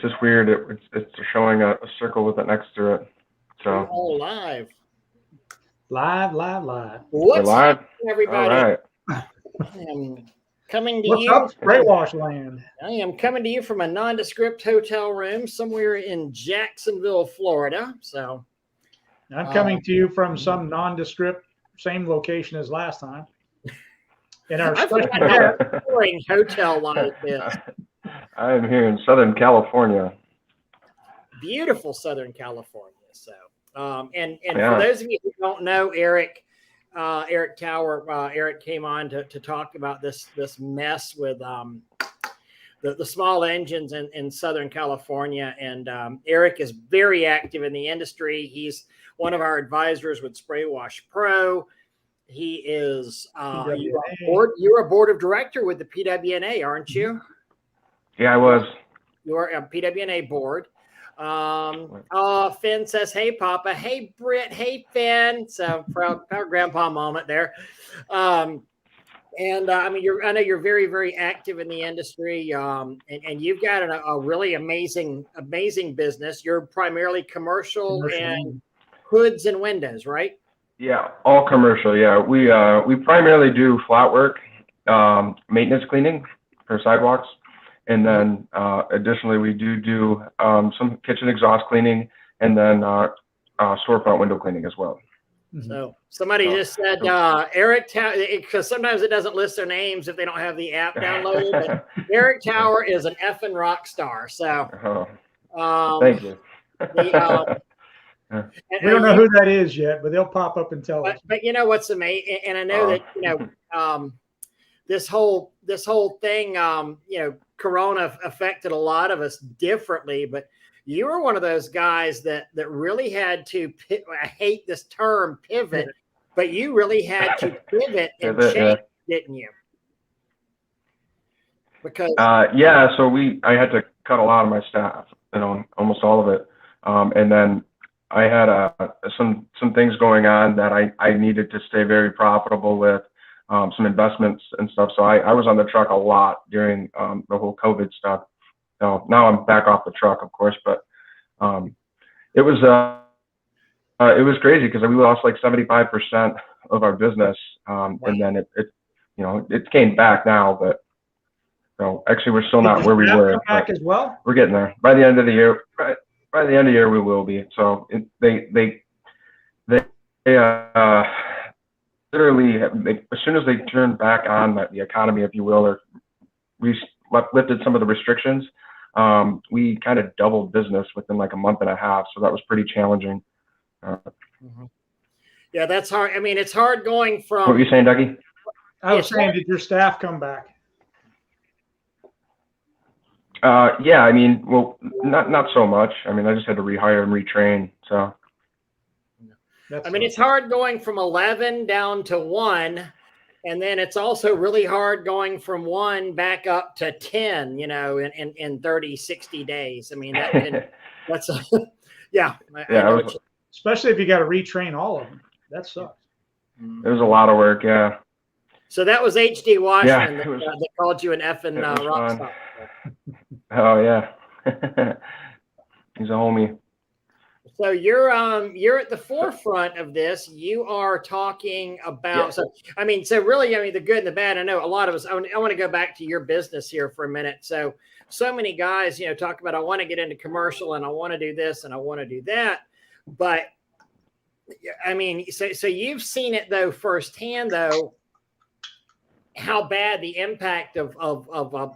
just weird. It's showing a circle with it next to it. We're So all live. Live. we're What's live. happening, All everybody? right. I am coming to What's you. up, Spray Wash Land? I am coming to you from a nondescript hotel room somewhere in Jacksonville, Florida. So I'm coming to you from some nondescript, same location as last time. In our I special forgot how guest, boring hotel life is. I am here in Southern California. Beautiful Southern California. So and Yeah. for those of you who don't know, Eric Tower, Eric came on to talk about this mess with the small engines in Southern California. And Eric is very active in the industry. He's one of our advisors with Spray Wash Pro. He is you're a board of director with the PWNA, aren't you? Yeah, I was. You're a PWNA board. Finn says, "Hey, Papa." Hey, Britt. Hey, Finn. So proud grandpa moment there. And I mean, I know you're very, very active in the industry, and you've got a really amazing business. You're primarily commercial and hoods and windows, right? Yeah, all commercial. Yeah, we primarily do flat work, maintenance cleaning for sidewalks, and then additionally we do some kitchen exhaust cleaning, and then storefront window cleaning as well. So somebody just said Eric Tower, because sometimes it doesn't list their names if they don't have the app downloaded. But Eric Tower is an effing rock star. So thank you. we don't know who that is yet, but they'll pop up and tell us. But you know what's amazing, and I know that this whole thing, Corona affected a lot of us differently, but you were one of those guys that really had to, I hate this term, pivot, but you really had to pivot and change, didn't you? Because so I had to cut a lot of my staff, almost all of it, and then I had some things going on that I needed to stay very profitable with, some investments and stuff. So I was on the truck a lot during the whole COVID stuff. Now I'm back off the truck, of course, but it was crazy because we lost like 75% of our business, and then it came back now, but actually we're still not where we were. Back as well. We're getting there. By the end of the year, by the end of the year we will be. So they literally, as soon as they turned back on the economy, if you will, or lifted some of the restrictions, we kind of doubled business within like a month and a half. So that was pretty challenging. Yeah, that's hard. I mean, it's hard going from. What were you saying, Dougie? I was saying, did your staff come back? Yeah, I mean, well, not so much. I mean, I just had to rehire and retrain. So. I mean, it's hard going from 11 down to 1. And then it's also really hard going from 1 back up to 10, in 30, 60 days. I mean, that's yeah. Especially if you got to retrain all of them. That sucks. It was a lot of work, yeah. So that was HD Washman that called you an effing rock star. Oh, yeah. He's a homie. So you're at the forefront of this. You are talking about so really, the good and the bad. I know a lot of us. I want to go back to your business here for a minute. So many guys, talk about I want to get into commercial and I want to do this and I want to do that. But I mean, so you've seen it though firsthand though, how bad the impact of a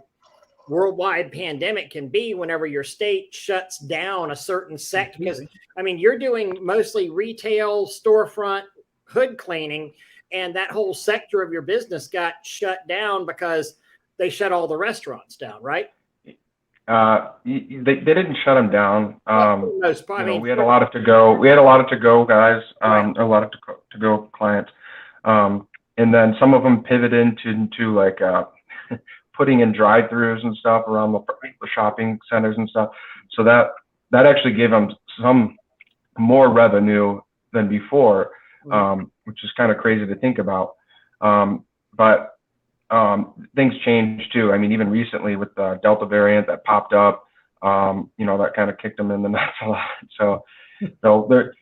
worldwide pandemic can be whenever your state shuts down a certain sector. Because I mean, you're doing mostly retail, storefront, hood cleaning, and that whole sector of your business got shut down because they shut all the restaurants down, right? They didn't shut them down. We had a lot of to go. We had a lot of to go guys, a lot of to go clients, and then some of them pivoted into like putting in drive-throughs and stuff around the shopping centers and stuff. So that actually gave them some more revenue than before, which is kind of crazy to think about. But things changed too. I mean, even recently with the Delta variant that popped up, that kind of kicked them in the nuts a lot. So they're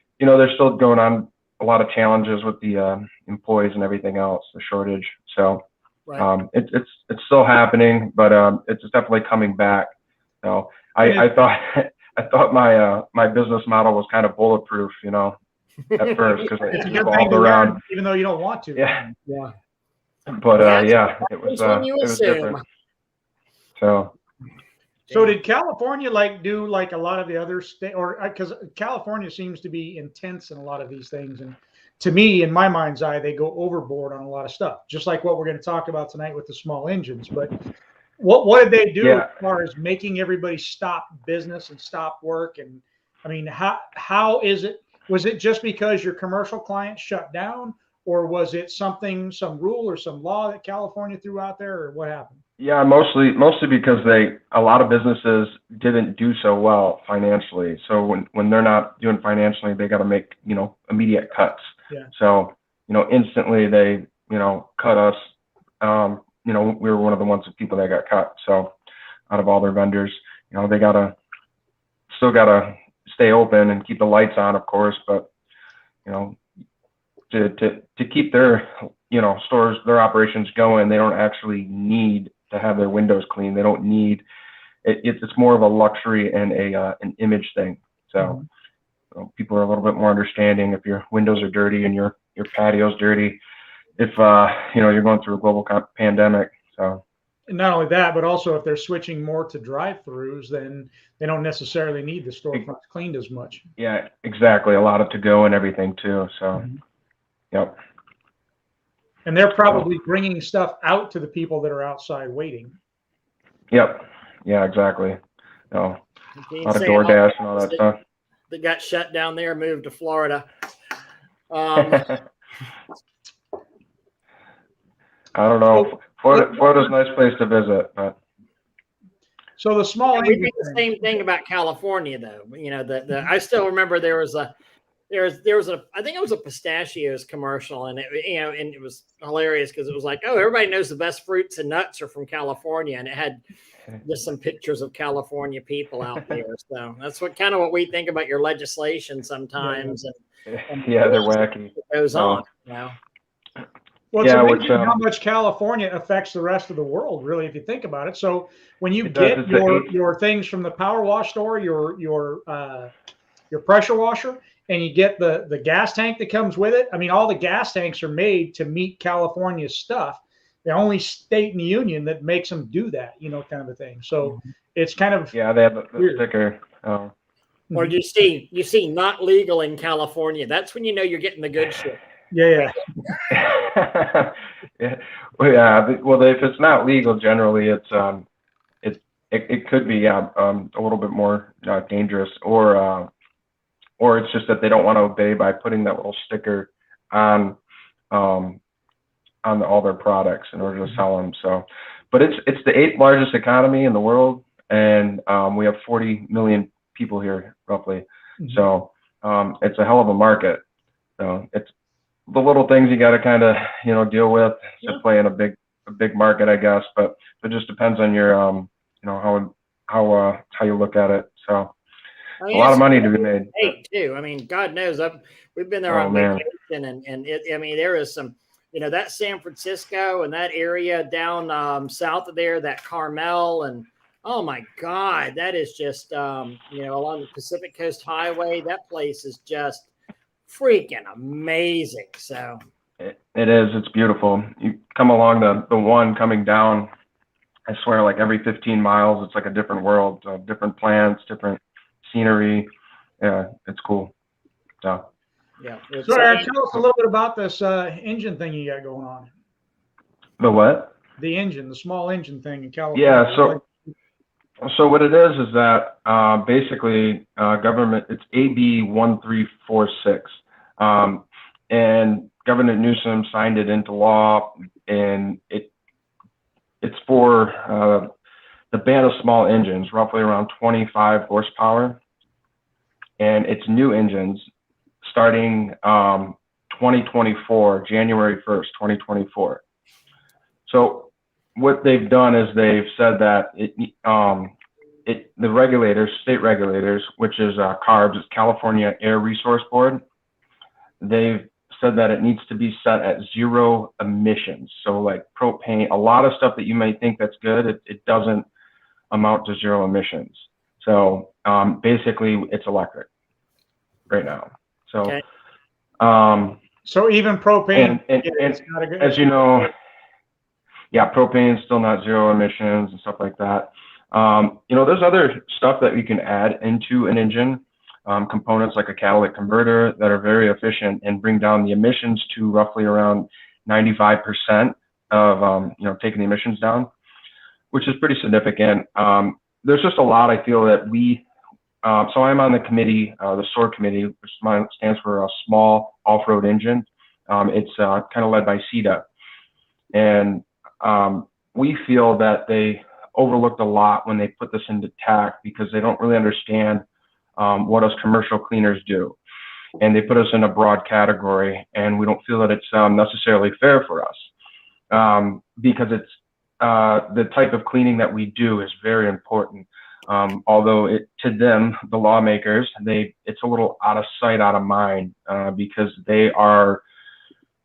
still going on a lot of challenges with the employees and everything else, the shortage. So Right. it's still happening, but it's definitely coming back. So I thought my business model was kind of bulletproof, at first, because It's a it good thing revolved to around. learn, even though you don't want to. Yeah, Yeah. but Yeah, it was when you it was assume. different. So So did California do like a lot of the other state, or because California seems to be intense in a lot of these things, and to me, in my mind's eye, they go overboard on a lot of stuff, just like what we're going to talk about tonight with the small engines. But what did they do as far as making everybody stop business and stop work? And I mean, how is it? Was it just because your commercial clients shut down, or was it some rule or some law that California threw out there, or what happened? Yeah, mostly because a lot of businesses didn't do so well financially. So when they're not doing financially, they got to make, immediate cuts. Yeah. So, instantly they, cut us. We were one of the people that got cut. So out of all their vendors, they still gotta stay open and keep the lights on, of course, but, to keep their, stores, their operations going, they don't actually need to have their windows clean. They don't need it. It's more of a luxury and an image thing. So people are a little bit more understanding if your windows are dirty and your patio's dirty, if you're going through a global pandemic. So and not only that, but also if they're switching more to drive-throughs, then they don't necessarily need the storefronts cleaned as much. Yeah, exactly. A lot of to go and everything too. So yep. And they're probably bringing stuff out to the people that are outside waiting. Yep. Yeah, exactly. A lot of DoorDash and all that stuff. That got shut down there, moved to Florida. I don't know. Florida's a nice place to visit, but. So the small. We think the same thing about California, though. I still remember there was a I think it was a pistachios commercial, and it was hilarious because it was like, oh, everybody knows the best fruits and nuts are from California, and it had just some pictures of California people out there. So that's what we think about your legislation sometimes. And they're wacky. It goes on. Well, it's amazing how much California affects the rest of the world, really, if you think about it. So when you get your things from the power wash store, your pressure washer, and you get the gas tank that comes with it. I mean, all the gas tanks are made to meet California's stuff. The only state in the union that makes them do that, kind of a thing. So it's kind of they have the sticker. Or you see not legal in California. That's when you're getting the good shit. Yeah. Yeah. Well, if it's not legal, generally it could be a little bit more dangerous, or it's just that they don't want to obey by putting that little sticker on all their products in order to sell them. So, but it's the 8th largest economy in the world, and we have 40 million people here roughly. So it's a hell of a market. So it's the little things you got to kind of deal with to play in a big market, I guess. But it just depends on your how you look at it. So. A lot of money to be made. Too. I mean, God knows, we've been there on vacation, and there is some, that San Francisco and that area down south of there, that Carmel, and oh my God, that is just along the Pacific Coast Highway. That place is just freaking amazing. So it is. It's beautiful. You come along the one coming down. I swear, like every 15 miles, it's like a different world, different plants, different scenery. Yeah, it's cool. So So Aaron, tell us a little bit about this engine thing you got going on. The what? The engine, the small engine thing in California. Yeah, so what it is that basically government, it's AB 1346, and Governor Newsom signed it into law, and it's for the ban of small engines, roughly around 25 horsepower, and it's new engines starting 2024, January 1st, 2024. So what they've done is they've said that the regulators, state regulators, which is CARB, it's California Air Resource Board, they've said that it needs to be set at 0 emissions. So like propane, a lot of stuff that you may think that's good, it doesn't amount to 0 emissions. So basically it's electric right now. So, Okay. So even propane, and it's not a good, as you know, yeah, propane is still not 0 emissions and stuff like that. You know, there's other stuff that we can add into an engine, components like a catalytic converter that are very efficient and bring down the emissions to roughly around 95% of, you know, taking the emissions down, which is pretty significant. There's just a lot I feel that we, so I'm on the committee, the SOAR committee, which stands for a small off-road engine. It's kind of led by CETA. And we feel that they overlooked a lot when they put this into TAC because they don't really understand what us commercial cleaners do. And they put us in a broad category, and we don't feel that it's necessarily fair for us because it's the type of cleaning that we do is very important. Although to them, the lawmakers, it's a little out of sight, out of mind because they are,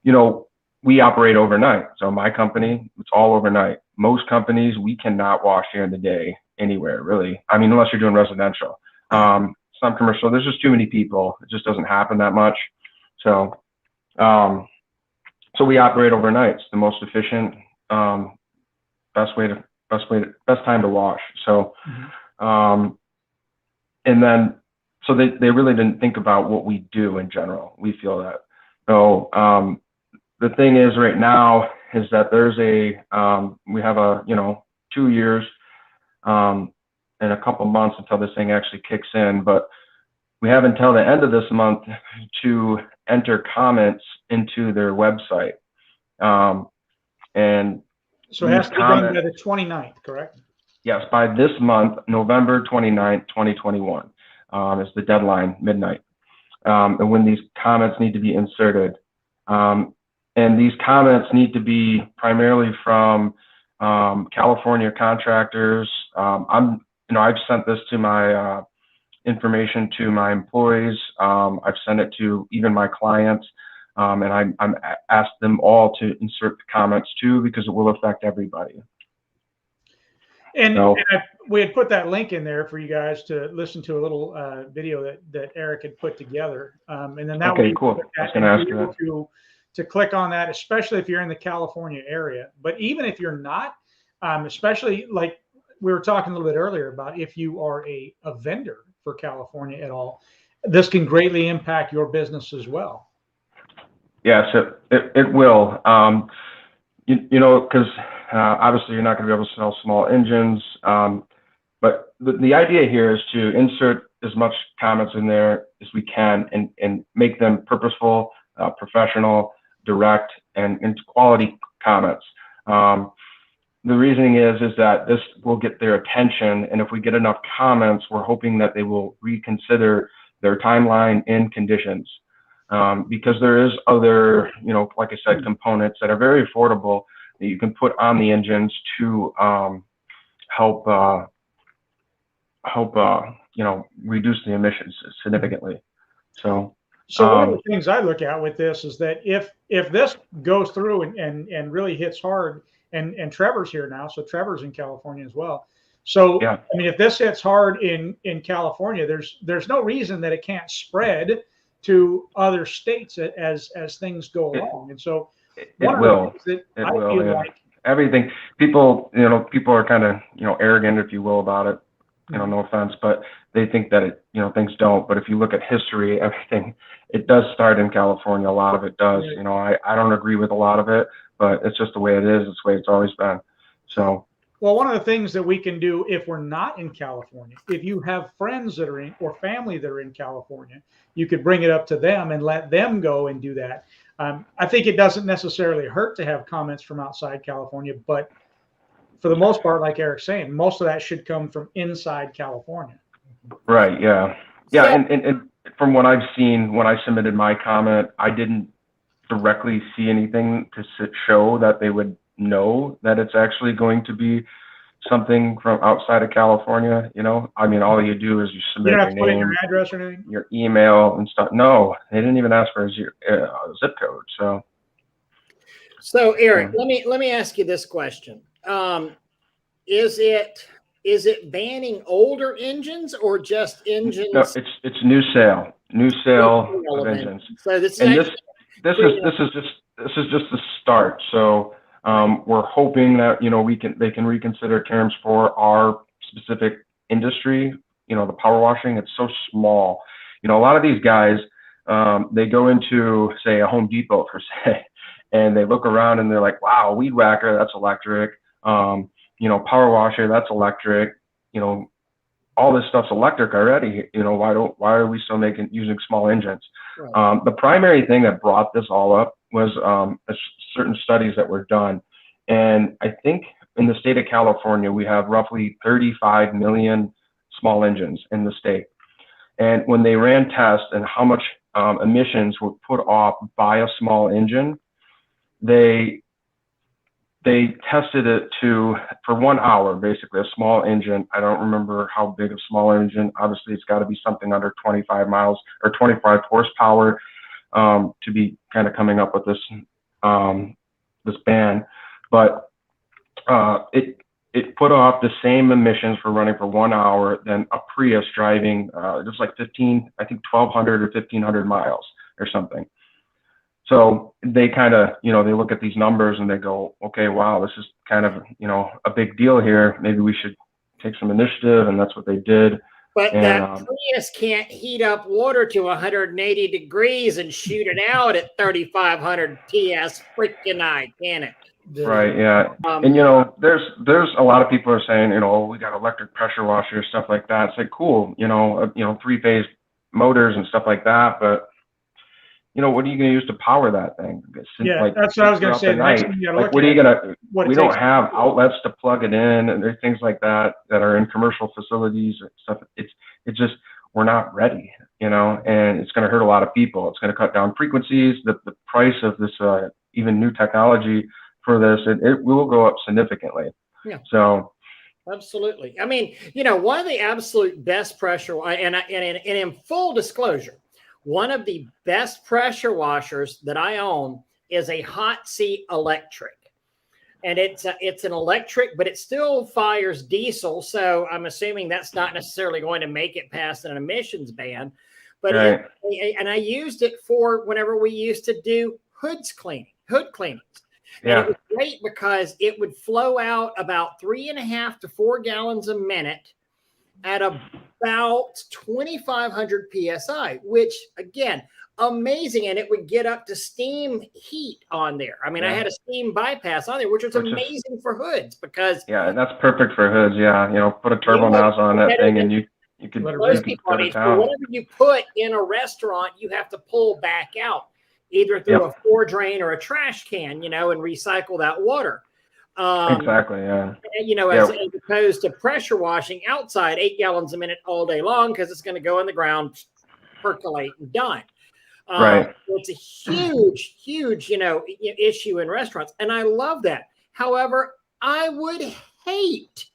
you know, we operate overnight. So my company, it's all overnight. Most companies, we cannot wash during the day anywhere, really. I mean, unless you're doing residential. Some commercial, there's just too many people. It just doesn't happen that much. So, so we operate overnight. It's the most efficient, best time to wash. So, and then, so they really didn't think about what we do in general. We feel that. So, the thing is right now is that there's we have a, you know, 2 years and a couple months until this thing actually kicks in, but we have until the end of this month to enter comments into their website. And so it has to be done by the 29th, correct? Yes, by this month, November 29th, 2021 is the deadline, midnight. And when these comments need to be inserted. And these comments need to be primarily from California contractors. I've sent this to my information to my employees. I've sent it to even my clients, and I'm asked them all to insert the comments too because it will affect everybody. And we had put that link in there for you guys to listen to a little video that Eric had put together, and then that okay, cool. I was going to ask you that. To click on that, especially if you're in the California area. But even if you're not, especially like we were talking a little bit earlier about if you are a vendor for California at all, this can greatly impact your business as well. Yes, it will. You know, because obviously you're not going to be able to sell small engines. But the idea here is to insert as much comments in there as we can and make them purposeful, professional, direct, and quality comments. The reasoning is that this will get their attention, and if we get enough comments, we're hoping that they will reconsider their timeline and conditions. Because there is other, you know, like I said, components that are very affordable that you can put on the engines to help you know, reduce the emissions significantly. So one of the things I look at with this is that if this goes through and really hits hard, and Trevor's here now, so Trevor's in California as well. So yeah. I mean, if this hits hard in California, there's no reason that it can't spread to other states as things go along. And so it will. Everything, people are kind of, you know, arrogant, if you will, about it. You know, no offense, but they think that it, you know, things don't. But if you look at history, everything, it does start in California. A lot of it does. You know, I don't agree with a lot of it, but it's just the way it is. It's the way it's always been. So. Well, one of the things that we can do if we're not in California, if you have friends that are in or family that are in California, you could bring it up to them and let them go and do that. I think it doesn't necessarily hurt to have comments from outside California, but for the most part, like Eric's saying, most of that should come from inside California. Right. Yeah. Yeah. And from what I've seen, when I submitted my comment, I didn't directly see anything to show that they would know that it's actually going to be something from outside of California, you know, I mean, all you do is you You submit don't have your to put in your name, address or anything. your email and stuff. No, they didn't even ask for a zip code. So Eric, let me ask you this question. Is it banning older engines or just engines? No, it's new sale of engines. So this is And this this is just the start. So we're hoping that, you know, they can reconsider terms for our specific industry. You know, the power washing, it's so small. You know, a lot of these guys, they go into, say, a Home Depot per se, and they look around and they're like, wow, weed whacker, that's electric. You know, power washer, that's electric. You know, all this stuff's electric already. You know, why are we still using small engines? Right. The primary thing that brought this all up was certain studies that were done. And I think in the state of California, we have roughly 35 million small engines in the state. And when they ran tests and how much emissions were put off by a small engine, they tested it for 1 hour, basically, a small engine. I don't remember how big a small engine. Obviously, it's got to be something under 25 miles or 25 horsepower to be kind of coming up with this this ban. But it put off the same emissions for running for 1 hour than a Prius driving just like 1,200 or 1,500 miles or something. So they kind of, you know, they look at these numbers and they go, okay, wow, this is kind of, you know, a big deal here. Maybe we should take some initiative, and that's what they did. But that Prius can't heat up water to 180 degrees and shoot it out at 3,500 PS freaking I, can it? Right, yeah. And, you know, there's a lot of people are saying, you know, we got electric pressure washers, stuff like that. It's like, cool, you know, 3-phase motors and stuff like that, but you know, what are you going to use to power that thing? Yeah, like, that's what I was going to say. Like, what are you going to, we don't have outlets to plug it in, and there's things like that are in commercial facilities and stuff. It's just, we're not ready, you know, and it's going to hurt a lot of people. It's going to cut down frequencies. The price of this, even new technology for this, it will go up significantly. Yeah. So. Absolutely. I mean, you know, one of the absolute best pressure, and in full disclosure, one of the best pressure washers that I own is a Hot Seat electric. And it's an electric, but it still fires diesel. So I'm assuming that's not necessarily going to make it past an emissions ban. But right. And I used it for whenever we used to do hood cleanings. Yeah. And it was great because it would flow out about 3.5 to 4 gallons a minute at about 2,500 PSI, which again, amazing. And it would get up to steam heat on there. I mean, I had a steam bypass on there, which was amazing for hoods because. Yeah, that's perfect for hoods. Yeah. You know, put a turbo nozzle on that thing and you could most people, I mean, so whatever you put in a restaurant, you have to pull back out either through a floor drain or a trash can, you know, and recycle that water. Exactly. Yeah. You know, as opposed to pressure washing outside 8 gallons a minute all day long, because it's going to go in the ground, percolate, and done. Right. It's a huge, you know, issue in restaurants, and I love that. However, I would hate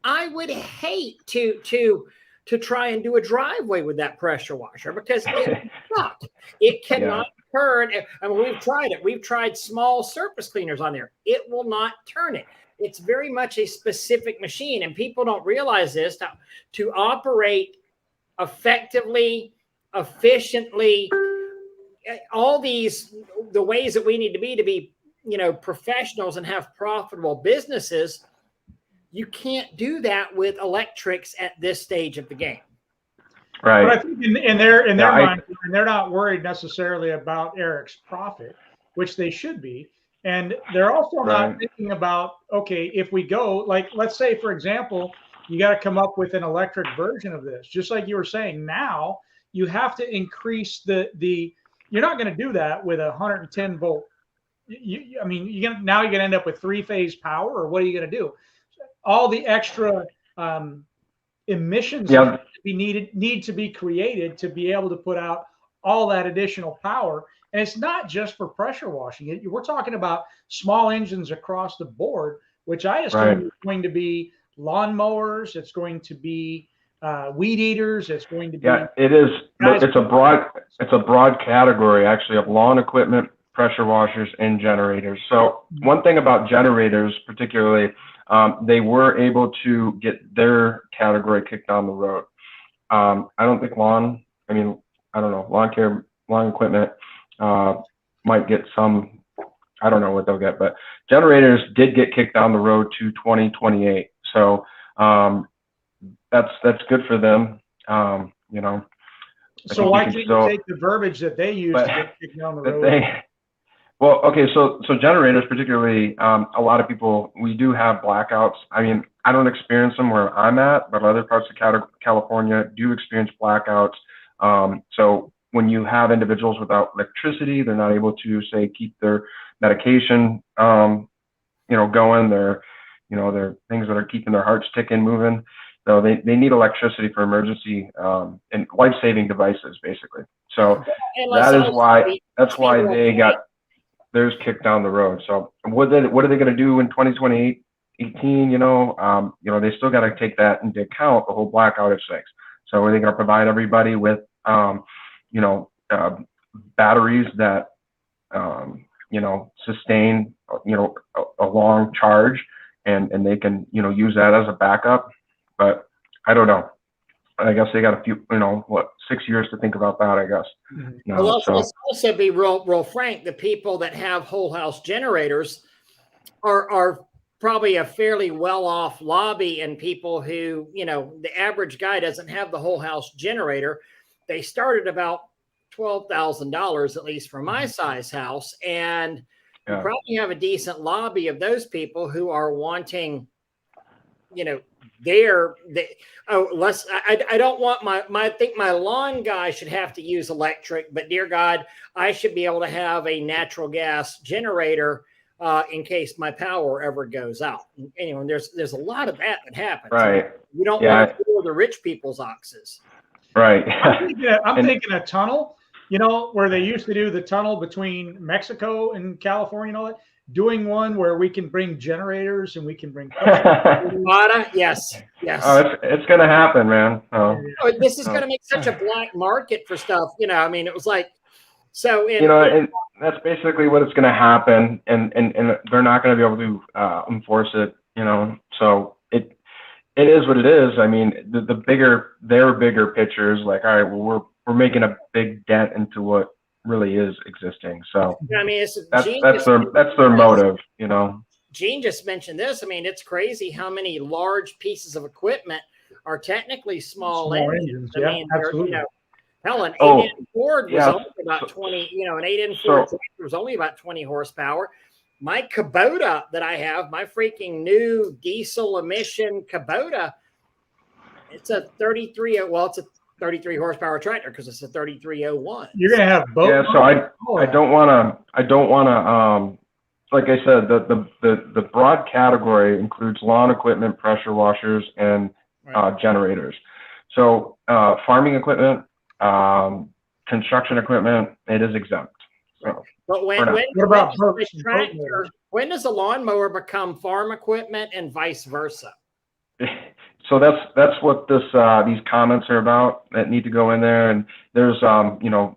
to try and do a driveway with that pressure washer because it sucks. It cannot turn. I mean, we've tried it. We've tried small surface cleaners on there. It will not turn it. It's very much a specific machine, and people don't realize this. To operate effectively, efficiently, all the ways that we need to be, you know, professionals and have profitable businesses. You can't do that with electrics at this stage of the game. Right. But I think in their mind, they're not worried necessarily about Eric's profit, which they should be. And they're also not thinking about, okay, if we go, like, let's say, for example, you got to come up with an electric version of this. Just like you were saying, now you have to increase you're not going to do that with 110 volt. I mean, you're going to end up with 3-phase power, or what are you going to do? All the extra emissions need to be created to be able to put out all that additional power. And it's not just for pressure washing. We're talking about small engines across the board which I assume is going to be lawn mowers. It's going to be weed eaters. It's going to be. Yeah, it is. It's a broad category actually of lawn equipment, pressure washers, and generators. So one thing about generators, particularly, they were able to get their category kicked down the road. I don't think lawn care, lawn equipment might get some. I don't know what they'll get, but generators did get kicked down the road to 2028. So that's good for them. You know. So why can't you take the verbiage that they use to get kicked down the road? Well, okay, so generators, particularly, a lot of people, we do have blackouts. I mean, I don't experience them where I'm at, but other parts of California do experience blackouts. So when you have individuals without electricity, they're not able to, say, keep their medication, going. They're things that are keeping their hearts ticking, moving. So they need electricity for emergency and life-saving devices, basically. So that's why they got theirs kicked down the road. So what are they going to do in 2028, 18? They still got to take that into account, the whole blackout of things. So are they going to provide everybody with batteries that sustain a long charge, and they can use that as a backup? But I don't know. I guess they got a few, 6 years to think about that, I guess. Well, let's also be real frank. The people that have whole house generators are probably a fairly well-off lobby, and people who, the average guy doesn't have the whole house generator. They start at about $12,000, at least for my size house. And you probably have a decent lobby of those people who are wanting, I don't want I think my lawn guy should have to use electric, but dear God, I should be able to have a natural gas generator in case my power ever goes out. Anyway, there's a lot of that happens. Right. You don't want to fool the rich people's oxes. Right. I'm thinking a tunnel, where they used to do the tunnel between Mexico and California and all that. Doing one where we can bring generators and we can bring yes. Oh, it's gonna happen, man. This is gonna make such a black market for stuff. It was like so. And that's basically what it's gonna happen, and they're not gonna be able to enforce it. So it is what it is. I mean, their bigger picture is like, all right, well, we're making a big dent into what really is existing. So that's their motive. Gene just mentioned this. I mean, it's crazy how many large pieces of equipment are technically small engines. I mean, absolutely. Hell, an 8-in Ford was only about 20. An 8-in Ford was only about 20 horsepower. My Kubota that I have, my freaking new diesel emission Kubota, it's a 33. Well, it's a 33 horsepower tractor because it's a 3301. You're gonna have both. Yeah, so I don't want to. Like I said, the broad category includes lawn equipment, pressure washers, and generators. So farming equipment, construction equipment, it is exempt. So, but when does a lawnmower become farm equipment and vice versa? So that's what these comments are about that need to go in there. And there's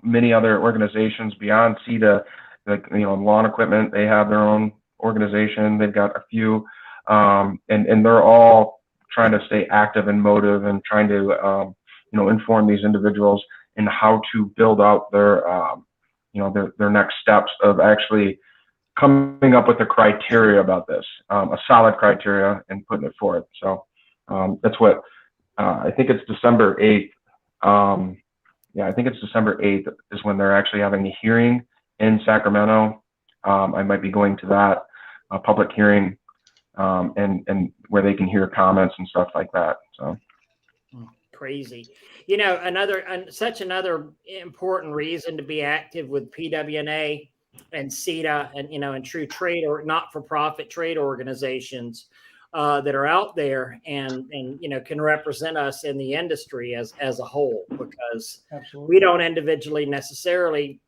many other organizations beyond CETA, like lawn equipment. They have their own organization. They've got a few, and they're all trying to stay active and motive and trying to inform these individuals in how to build out their their next steps of actually coming up with a criteria about this, a solid criteria, and putting it forth. So. That's what I think it's December 8th. I think it's December 8th is when they're actually having a hearing in Sacramento. I might be going to that public hearing and where they can hear comments and stuff like that. So crazy. Such another important reason to be active with PWNA and CETA and true trade or not-for-profit trade organizations that are out there and can represent us in the industry as a whole, because we don't individually necessarily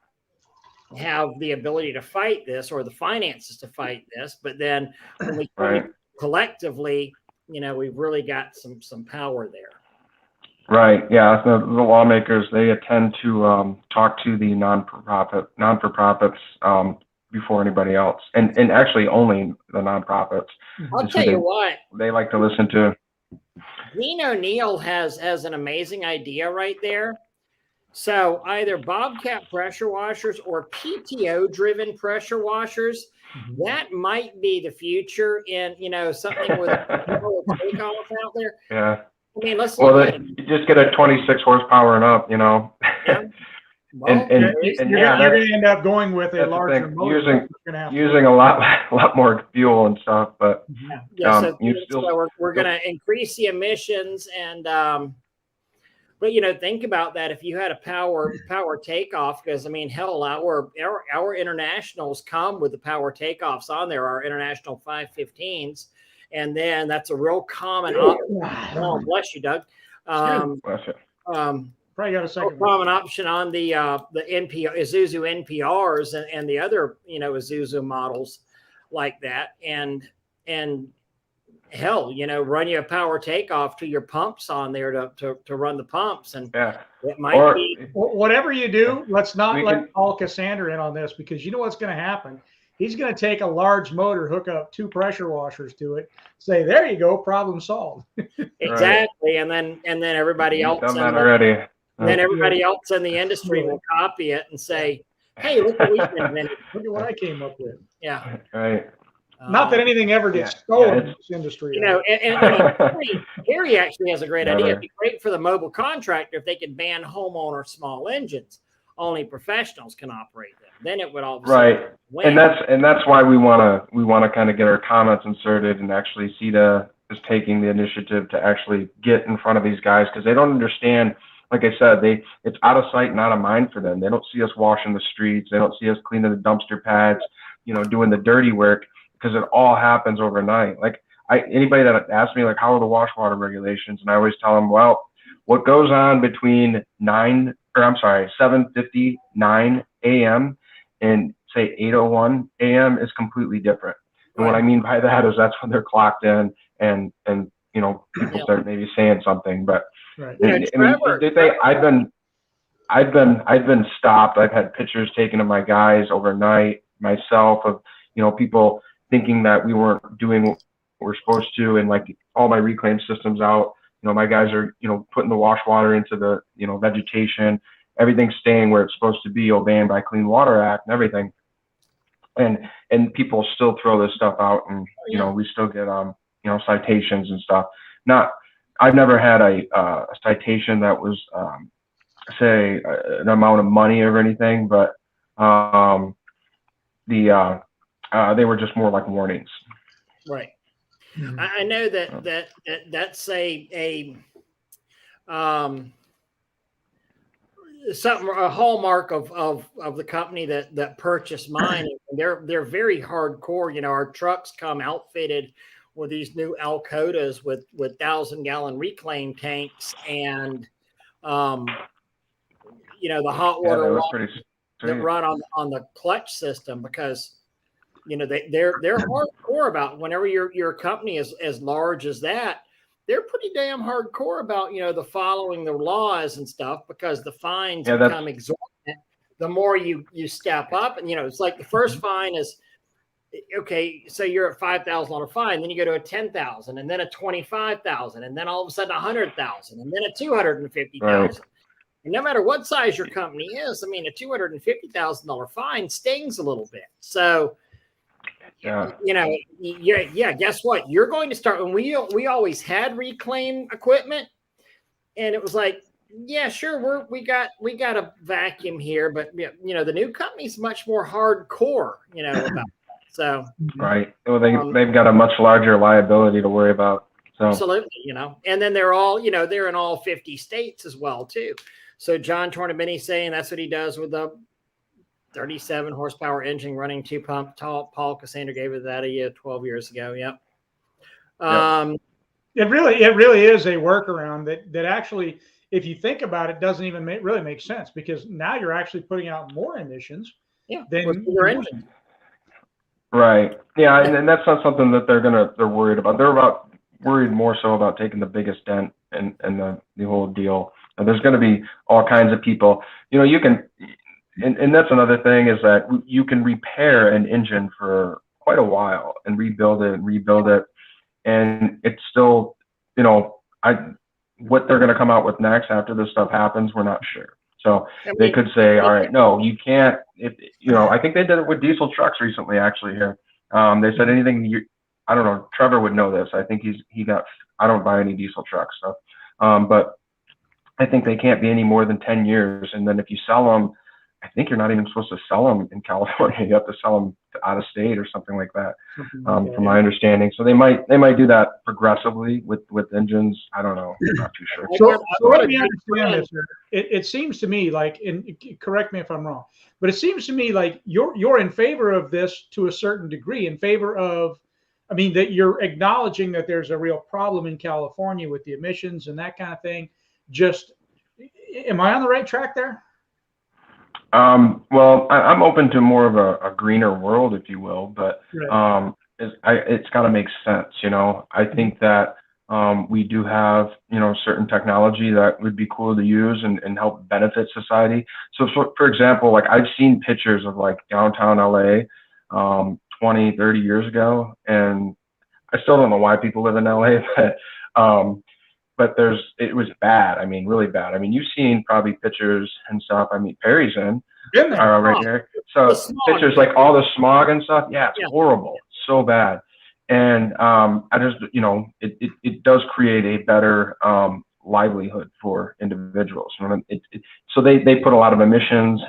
have the ability to fight this or the finances to fight this. But then when we collectively, we've really got some power there. Right. Yeah. The lawmakers, they tend to talk to the non-for-profits before anybody else, and actually only the nonprofits. I'll tell you what, they like to listen to. Dean O'Neill has an amazing idea right there. So either Bobcat pressure washers or PTO driven pressure washers, that might be the future in, something with takeoff out there. Yeah. I mean, let's you just get a 26 horsepower and up, Yeah. Well, you're going to end up going with a larger motor. Using a lot more fuel and stuff, but so we're going to increase the emissions and but think about that. If you had a power takeoff, because I mean, hell, our internationals come with the power takeoffs on there, our international 515s, and then that's a real common option. Oh, bless you, Doug. Bless you. Probably got a second. Common option on the Isuzu NPRs and the other Isuzu models like that, and hell, run you a power takeoff to your pumps on there to run the pumps, and it might be whatever you do. Let's not let Paul Cassander in on this, because you know what's going to happen. He's going to take a large motor, hook up 2 pressure washers to it, say, "There you go, problem solved." Exactly, and then everybody else done that already. Then everybody else in the industry will copy it and say, "Hey, look what we invented! Look at what I came up with." Yeah. Right. Not that anything ever gets stolen in this industry. Harry actually has a great idea. It'd be great for the mobile contractor if they could ban homeowner small engines. Only professionals can operate them. Then it would all win. And that's why we want to kind of get our comments inserted, and actually CETA is taking the initiative to actually get in front of these guys, because they don't understand. Like I said, it's out of sight and out of mind for them. They don't see us washing the streets. They don't see us cleaning the dumpster pads, doing the dirty work, because it all happens overnight. Like anybody that asks me, like, how are the wash water regulations? And I always tell them, well, what goes on between 7:59 a.m. and say 8:01 a.m. is completely different. And what I mean by that is that's when they're clocked in and people start maybe saying something, but I've been stopped. I've had pictures taken of my guys overnight myself of, people thinking that we weren't doing what we're supposed to, and like all my reclaim systems out. My guys are, putting the wash water into the, vegetation, everything's staying where it's supposed to be, obeying by Clean Water Act and everything. And people still throw this stuff out, and, we still get, citations and stuff. I've never had a citation that was, say, an amount of money or anything, but they were just more like warnings. Right. I know that's a hallmark of the company that purchased mine. They're very hardcore. Our trucks come outfitted with these new Alcodas with 1,000-gallon reclaim tanks, and the hot water that run on the clutch system, because they're hardcore about, whenever your company is as large as that, they're pretty damn hardcore about the following the laws and stuff, because the fines become exorbitant the more you step up. And it's like the first fine is, okay, so you're at $5,000 fine, then you go to a $10,000, and then a $25,000, and then all of a sudden $100,000, and then a $250,000. Right. And no matter what size your company is, I mean, a $250,000 fine stings a little bit. So, guess what? You're going to start, when we always had reclaim equipment, and it was like, yeah, sure, we got a vacuum here, but the new company's much more hardcore, about that. So right. Well, they've got a much larger liability to worry about. So absolutely, and then they're all, they're in all 50 states as well too. So John Tornabene saying that's what he does with the 37 horsepower engine running 2-pump. Paul Cassander gave it that 12 years ago. Yep. It really is a workaround that actually, if you think about it, doesn't even really make sense, because now you're actually putting out more emissions. Than your engine. Right. Yeah, and that's not something that they're worried about. Worried more so about taking the biggest dent in the whole deal. And there's going to be all kinds of people. You know, you can, and that's another thing is that you can repair an engine for quite a while and rebuild it, and it's still, you know, what they're going to come out with next after this stuff happens, we're not sure. So they could say, all right, no, you can't. If you know, I think they did it with diesel trucks recently, actually. Here, they said anything I don't know. Trevor would know this. I think he got. I don't buy any diesel trucks, so, but I think they can't be any more than 10 years. And then if you sell them, I think you're not even supposed to sell them in California. You have to sell them out of state or something like that, from my understanding. So they might do that progressively with engines. I don't know. I'm not too sure. So let me understand this. It seems to me like, and correct me if I'm wrong, but it seems to me like you're in favor of this to a certain degree, in favor of, I mean, that you're acknowledging that there's a real problem in California with the emissions and that kind of thing. Just, am I on the right track there? Well, I'm open to more of a greener world, if you will, but Right. it's got to make sense. You know, I think that we do have, you know, certain technology that would be cool to use and help benefit society. So, for example, like I've seen pictures of like downtown LA 20, 30 years ago, and I still don't know why people live in LA, but it was bad. I mean, really bad. I mean, you've seen probably pictures and stuff. I mean, Perry's in Been there. right here. So pictures like all the smog and stuff. Yeah, it's horrible. It's so bad. And I just, you know, it does create a better livelihood for individuals. So they put a lot of emission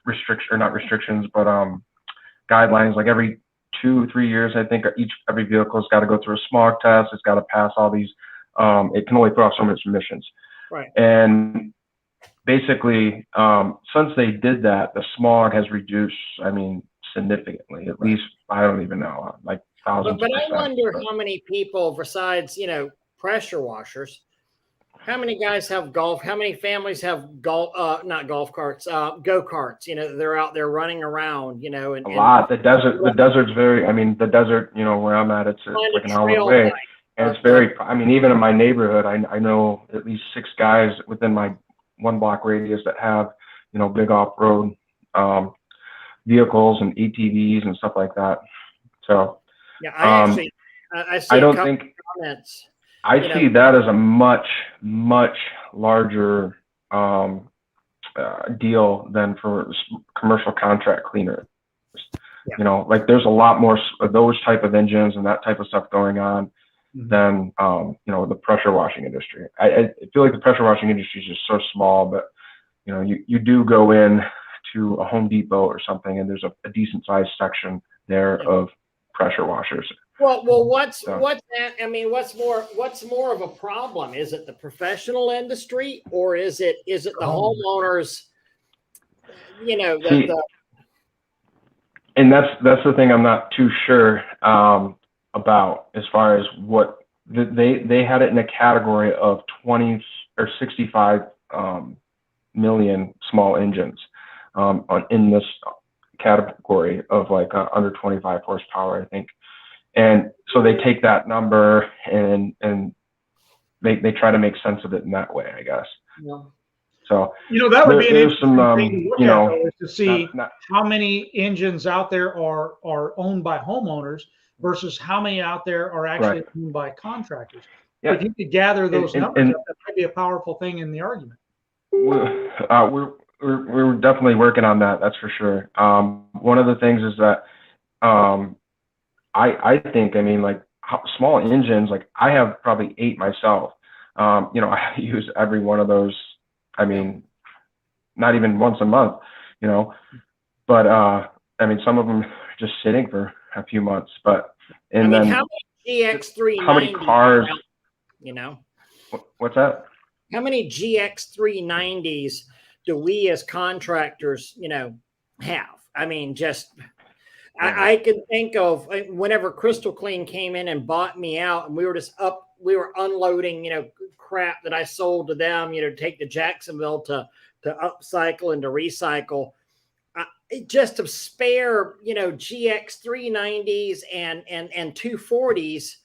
restriction, or not restrictions, but guidelines. Like every 2-3 years, I think every vehicle's got to go through a smog test. It's got to pass all these. It can only put off so much emissions. Right. And basically, since they did that, the smog has reduced. I mean, significantly. At least I don't even know, like thousands. But I wonder how many people, besides, you know, pressure washers, how many guys have golf? How many families have not golf carts, go karts? You know, they're out there running around. You know, a lot. The desert's very. I mean, the desert. You know, where I'm at, it's like an hour away, and it's very. I mean, even in my neighborhood, I know at least 6 guys within my 1 block radius that have, you know, big off-road vehicles and ATVs and stuff like that. So yeah, I see. I don't think comments. I see that as a much larger deal than for commercial contract cleaners. Yeah. You know, like there's a lot more of those type of engines and that type of stuff going on than you know, the pressure washing industry. I feel like the pressure washing industry is just so small, but you know, you do go in to a Home Depot or something, and there's a decent sized section there of pressure washers. Well, what's that? I mean, what's more of a problem? Is it the professional industry, or is it the homeowners? You know, and that's the thing I'm not too sure about, as far as what they had it in a category of 20 or 65 million small engines in this category of like under 25 horsepower, I think. And so they take that number and they try to make sense of it in that way, I guess. Yeah. So, you know, that would be an interesting thing to look you know, at, to see how many engines out there are owned by homeowners versus how many out there are actually owned by contractors. Yeah. If you could gather those numbers up, that might be a powerful thing in the argument. We're definitely working on that. That's for sure. One of the things is that I think, I mean, like small engines, like I have probably 8 myself. You know, I use every one of those. I mean, not even once a month, you know, but I mean, some of them are just sitting for a few months, but, and then how many GX390, how many cars, you know, what's that? How many GX390s do we as contractors, you know, have? I mean, just, I can think of whenever Crystal Clean came in and bought me out, and we were unloading, you know, crap that I sold to them, you know, to take to Jacksonville to upcycle and to recycle. just of spare, GX 390s and 240s.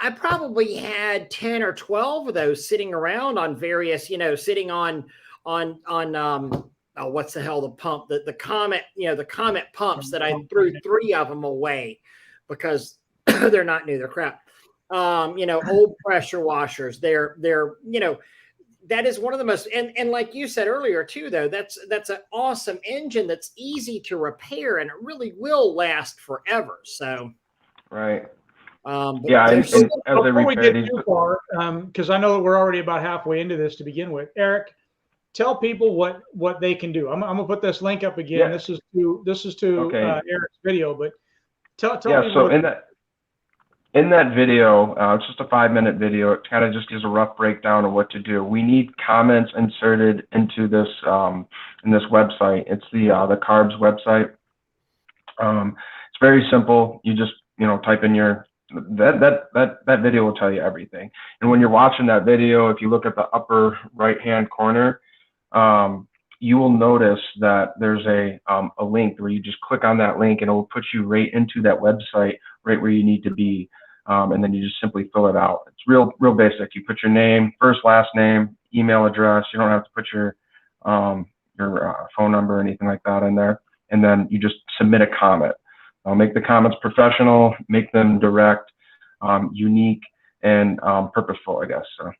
I probably had 10 or 12 of those sitting around on various, sitting on what's the hell, the pump, the Comet, the Comet pumps that I threw 3 of them away because they're not new, they're crap. Old pressure washers. They're that is one of the most, and like you said earlier too, though, that's an awesome engine that's easy to repair and it really will last forever. So, right. Yeah, and before we get too far, because I know that we're already about halfway into this to begin with, Eric, tell people what they can do. I'm gonna put this link up again. Yeah. This is to okay. Eric's video, but tell people. So in that video, it's just a 5-minute video. It kind of just gives a rough breakdown of what to do. We need comments inserted into this in this website. It's the CARBS website. It's very simple. You just type in your that video will tell you everything. And when you're watching that video, if you look at the upper right-hand corner, you will notice that there's a link where you just click on that link and it will put you right into that website, right where you need to be. And then you just simply fill it out. It's real basic. You put your name, first, last name, email address. You don't have to put your phone number or anything like that in there. And then you just submit a comment. Make the comments professional, make them direct, unique, and purposeful, I guess. So.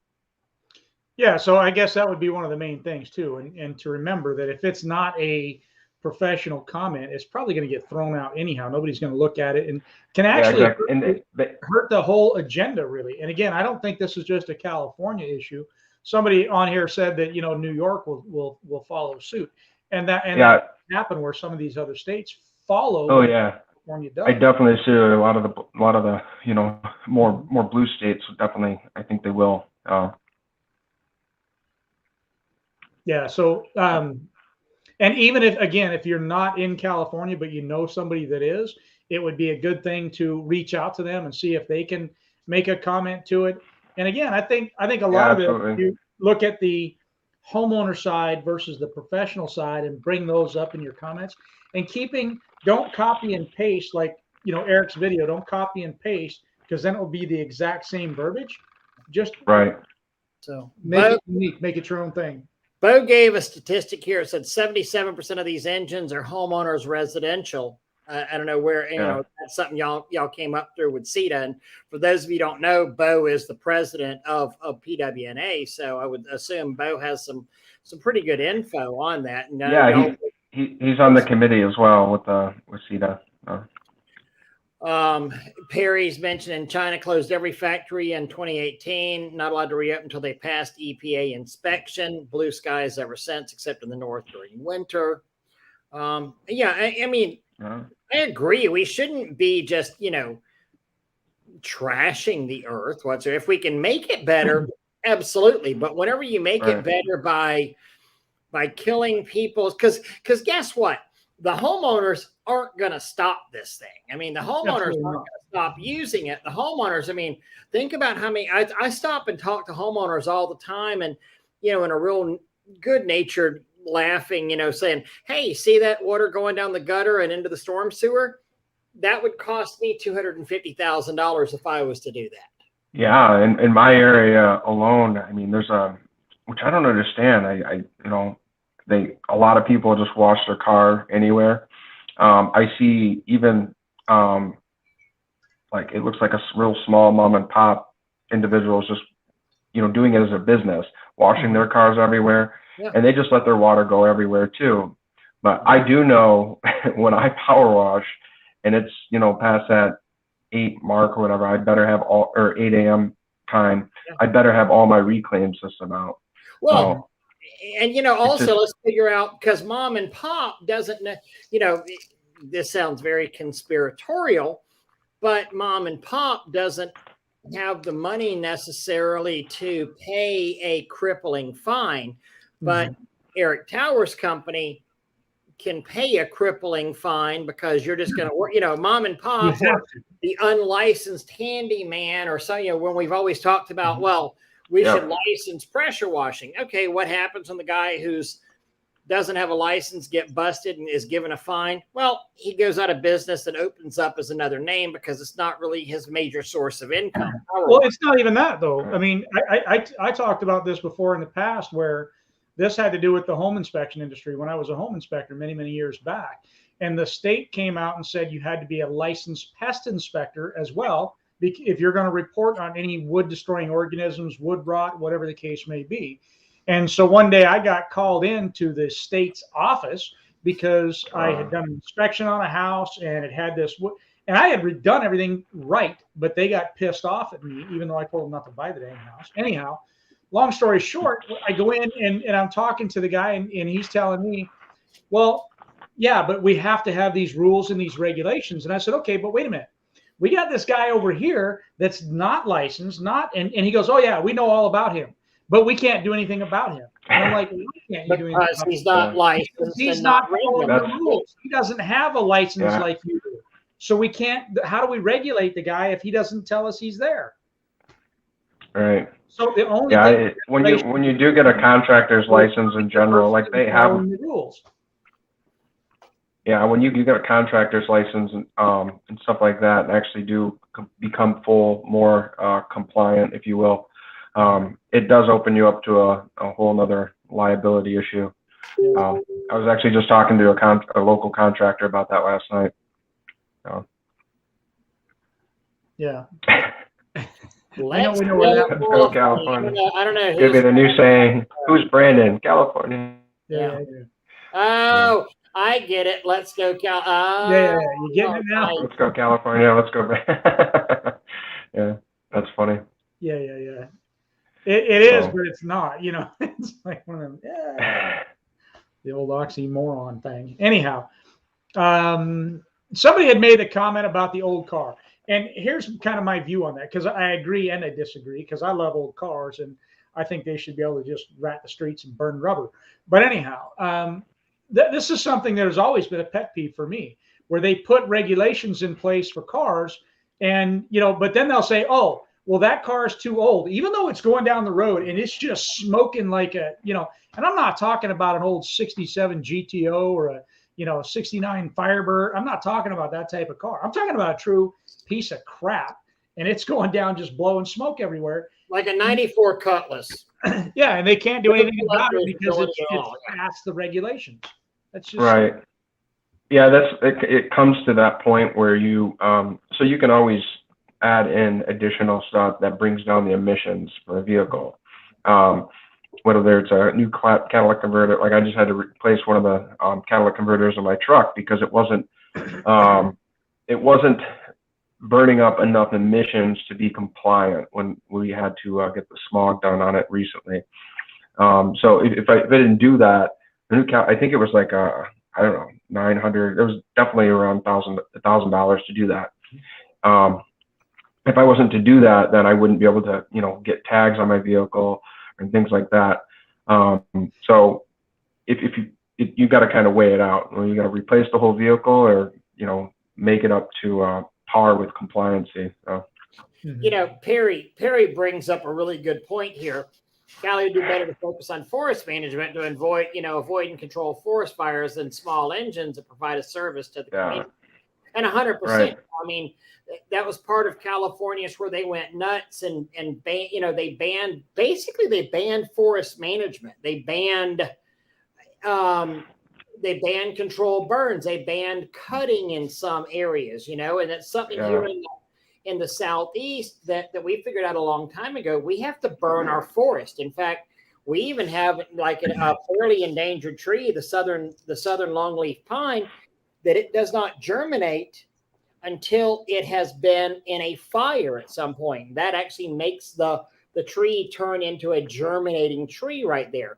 Yeah, so I guess that would be one of the main things too, and to remember that if it's not a professional comment, it's probably going to get thrown out anyhow. Nobody's going to look at it and can actually hurt the whole agenda, really. And again, I don't think this is just a California issue. Somebody on here said that New York will follow suit, and that happen where some of these other states follow. Oh yeah. California does. I definitely see a lot of the more blue states. Definitely, I think they will. Yeah. So, and even if you're not in California, but somebody that is, it would be a good thing to reach out to them and see if they can make a comment to it. And again, I think a lot of it, you look at the homeowner side versus the professional side and bring those up in your comments, and don't copy and paste like, Eric's video, don't copy and paste, because then it will be the exact same verbiage. Just right. So make it unique, make it your own thing. Bo gave a statistic here. It said 77% of these engines are homeowners residential. I don't know where, that's something y'all came up through with CETA. And for those of you who don't know, Bo is the president of PWNA. So I would assume Bo has some pretty good info on that. And, he's on the committee as well with CETA. Perry's mentioning China closed every factory in 2018, not allowed to reopen until they passed EPA inspection. Blue skies ever since, except in the north during winter. I agree. We shouldn't be just, trashing the earth whatsoever. If we can make it better, absolutely. But whenever you make it better by killing people, because guess what? The homeowners aren't going to stop this thing. I mean, the homeowners aren't going to stop using it. The homeowners, think about how many, I stop and talk to homeowners all the time, and, in a real good-natured laughing, saying, hey, see that water going down the gutter and into the storm sewer? That would cost me $250,000 if I was to do that. Yeah. In my area alone, there's which I don't understand. A lot of people just wash their car anywhere. I see even like it looks like a real small mom and pop individuals just doing it as a business, washing their cars everywhere, and they just let their water go everywhere too. But I do know when I power wash and it's past that 8 mark or whatever, I'd better have 8 a.m. time. I'd better have all my reclaim system out. Well. And, also let's figure out, because mom and pop doesn't know, this sounds very conspiratorial, but mom and pop doesn't have the money necessarily to pay a crippling fine. But Eric Towers' company can pay a crippling fine because you're just going to work, mom and pop, the unlicensed handyman or something, when we've always talked about, we should license pressure washing. Okay, what happens when the guy who's doesn't have a license, get busted, and is given a fine, well, he goes out of business and opens up as another name because it's not really his major source of income. Well, it's not even that though. I mean, I talked about this before in the past where this had to do with the home inspection industry when I was a home inspector many, many years back. And the state came out and said you had to be a licensed pest inspector as well if you're going to report on any wood destroying organisms, wood rot, whatever the case may be. And so one day I got called into the state's office because I had done an inspection on a house and it had this wood, and I had done everything right, but they got pissed off at me, even though I told them not to buy the dang house. Anyhow, long story short, I go in and I'm talking to the guy and he's telling me, well, yeah, but we have to have these rules and these regulations. And I said, okay, but wait a minute. We got this guy over here that's not licensed, and he goes, oh yeah, we know all about him, but we can't do anything about him. And I'm like, why can't you do anything about he's not licensed. He's not following the rules. He doesn't have a license like you do. So we can't, how do we regulate the guy if he doesn't tell us he's there? Right. So the only when you do get a contractor's license in general, like they have the rules. Yeah, when you get a contractor's license and stuff like that, and actually do become more compliant, if you will, it does open you up to a whole other liability issue. I was actually just talking to a local contractor about that last night. Yeah. Let's go California. I don't know. Could be the new saying. Who's Brandon? California. Yeah. Oh, I get it. Let's go Cal. Yeah, you getting it now? Let's go California. Let's go back. Yeah, that's funny. Yeah. It is, but it's not. It's like one of them. Yeah. The old oxymoron thing. Anyhow, somebody had made a comment about the old car. And here's kind of my view on that, because I agree and I disagree, because I love old cars and I think they should be able to just rat the streets and burn rubber. But anyhow, this is something that has always been a pet peeve for me, where they put regulations in place for cars and, but then they'll say, oh, well, that car is too old, even though it's going down the road and it's just smoking like and I'm not talking about an old 67 GTO or a 69 Firebird. I'm not talking about that type of car. I'm talking about a true piece of crap, and it's going down just blowing smoke everywhere. Like a 94 Cutlass. Yeah, and they can't do anything about it because it's past the regulations. That's just right. Yeah, it comes to that point where you so you can always add in additional stuff that brings down the emissions for a vehicle. Whether it's a new catalytic converter, like I just had to replace one of the catalytic converters in my truck because it wasn't burning up enough emissions to be compliant when we had to get the smog done on it recently. So if I didn't do that, the new I think it was like I don't know, 900. It was definitely around $1,000 to do that. If I wasn't to do that, then I wouldn't be able to get tags on my vehicle and things like that. So if you got to kind of weigh it out. You got to replace the whole vehicle, or make it up to par with compliancy. So. Perry brings up a really good point here. Cali would do better to focus on forest management to avoid and control forest fires than small engines that provide a service to the community. And 100%. Right. I mean, that was part of California's where they went nuts and they banned forest management. They banned controlled burns. They banned cutting in some areas, and it's something here in the Southeast that we figured out a long time ago. We have to burn our forest. In fact, we even have like a fairly endangered tree, the southern longleaf pine, that it does not germinate until it has been in a fire at some point. That actually makes the tree turn into a germinating tree right there.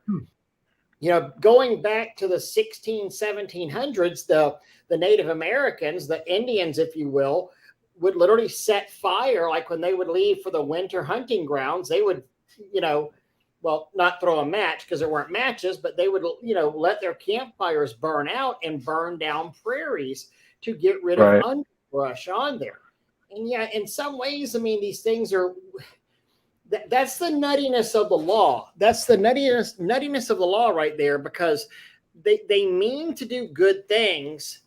Going back to the 1700s, the Native Americans, the Indians, if you will, would literally set fire. Like when they would leave for the winter hunting grounds, they would, not throw a match because there weren't matches, but they would, let their campfires burn out and burn down prairies to get rid of underbrush on there. And in some ways, I mean, these things are, that's the nuttiness of the law. That's the nuttiness of the law right there, because they mean to do good things,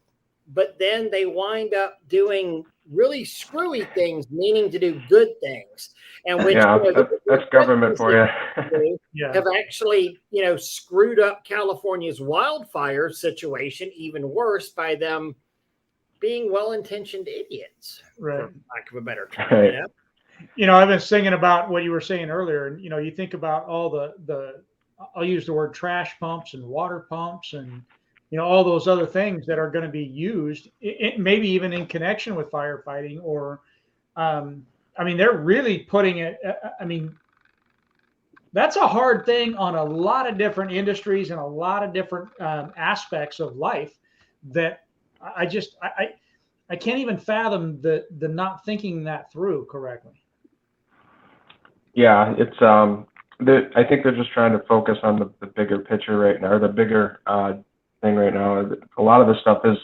but then they wind up doing really screwy things, meaning to do good things, and which Yeah, you know, that's government for you. Yeah. have actually screwed up California's wildfire situation even worse by them being well-intentioned idiots, Right. for lack of a better term. Right. I've been thinking about what you were saying earlier, and you think about all the I'll use the word trash pumps and water pumps and all those other things that are going to be used, maybe even in connection with firefighting, or I mean, they're really putting it. I mean, that's a hard thing on a lot of different industries and a lot of different aspects of life that I can't even fathom the not thinking that through correctly. Yeah, it's I think they're just trying to focus on the bigger picture right now, or the bigger thing right now. A lot of this stuff is,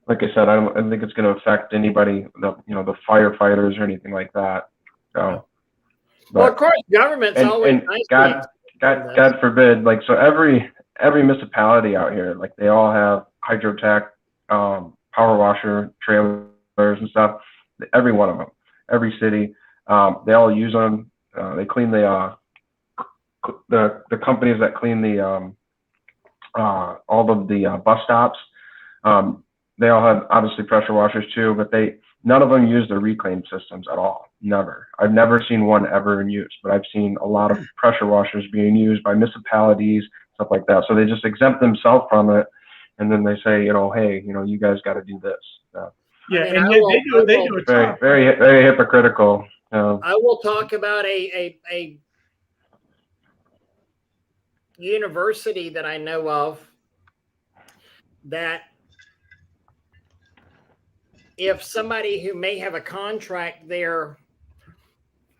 like I said, I don't think it's going to affect anybody, the firefighters or anything like that. So, Well, of course, government's always nice. God forbid, like, so every municipality out here, like, they all have hydrotech, power washer trailers and stuff. Every one of them, every city, they all use them. They clean the companies that clean the all of the bus stops. They all have obviously pressure washers too, but none of them use the reclaim systems at all. Never. I've never seen one ever in use, but I've seen a lot of pressure washers being used by municipalities, stuff like that. So they just exempt themselves from it, and then they say, hey, you guys got to do this. Yeah, I mean, and they do it very, very, very hypocritical. I will talk about a university that I know of that if somebody who may have a contract there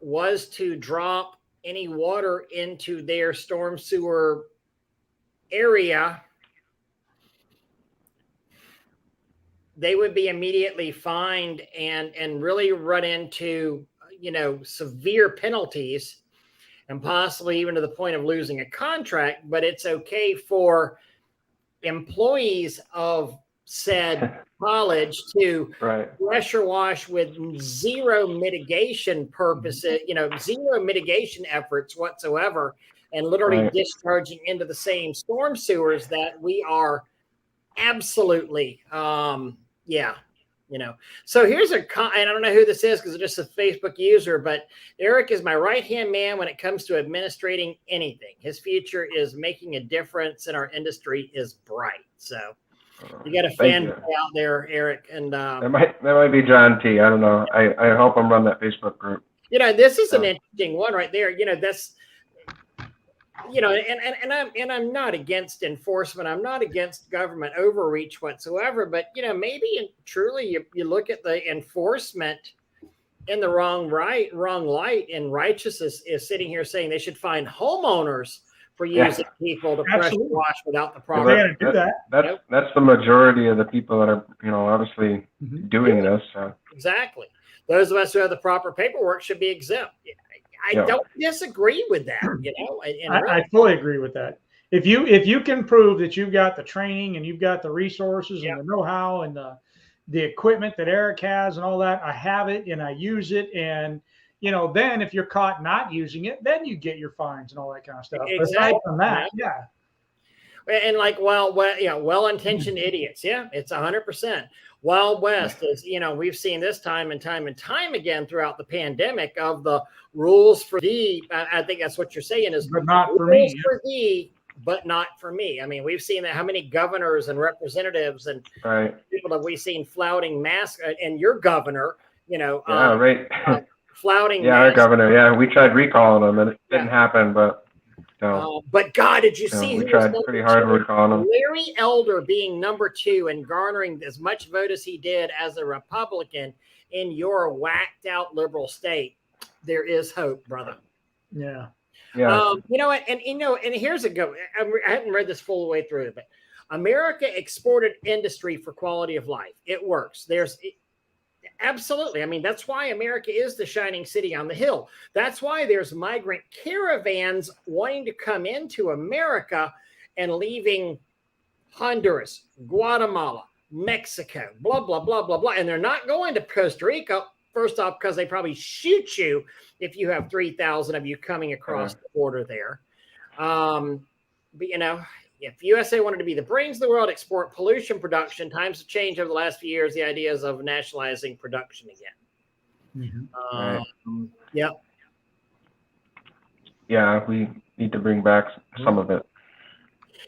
was to drop any water into their storm sewer area, they would be immediately fined and really run into severe penalties, and possibly even to the point of losing a contract. But it's okay for employees of said college to pressure wash with zero mitigation purposes, zero mitigation efforts whatsoever, and literally discharging into the same storm sewers that we are absolutely, So here's and I don't know who this is because it's just a Facebook user, but Eric is my right-hand man when it comes to administrating anything. His future is making a difference and our industry is bright. So you got a fan out there, Eric. And that might be John T. I don't know. I help him run that Facebook group. This is an interesting one right there. That's and I'm not against enforcement. I'm not against government overreach whatsoever. But maybe truly you look at the enforcement in the wrong light. And Righteousness is sitting here saying they should find homeowners for using people to pressure wash without the proper. That's the majority of the people that are obviously doing this. Exactly. Those of us who have the proper paperwork should be exempt. I don't disagree with that, I fully agree with that. If you can prove that you've got the training and you've got the resources and the know-how and the equipment that Eric has and all that, I have it and I use it. And, then if you're caught not using it, then you get your fines and all that kind of stuff. Exactly. Aside from that, And well-intentioned idiots. Yeah, it's 100%. Wild West is, we've seen this time and time again throughout the pandemic of the rules for thee. I think that's what you're saying is, but not for me. For thee, but not for me. I mean, we've seen that. How many governors and representatives and people have we seen flouting masks? And your governor, flouting. Yeah, our governor. Yeah, we tried recalling him and it didn't happen, but. But God, did you see we tried pretty hard recalling him? Larry Elder being number 2 and garnering as much vote as he did as a Republican in your whacked out liberal state. There is hope, brother. Yeah. You know what? And here's a go. I haven't read this full way through, but America exported industry for quality of life. It works. Absolutely. I mean, that's why America is the shining city on the hill. That's why there's migrant caravans wanting to come into America and leaving Honduras, Guatemala, Mexico, blah, blah, blah, blah, blah. And they're not going to Costa Rica, first off, because they probably shoot you if you have 3,000 of you coming across the border there. But, you know, if USA wanted to be the brains of the world, export pollution production, times have changed over the last few years. The ideas of nationalizing production again. Yep. Yeah, we need to bring back some of it.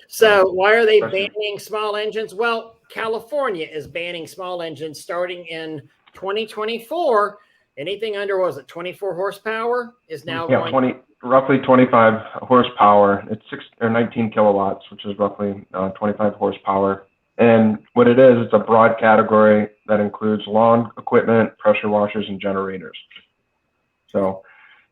So why are they banning small engines? Well, California is banning small engines starting in 2024. Anything under, what was it, 24 horsepower is now going roughly 25 horsepower. It's 19 kilowatts, which is roughly 25 horsepower. And what it is, it's a broad category that includes lawn equipment, pressure washers, and generators. So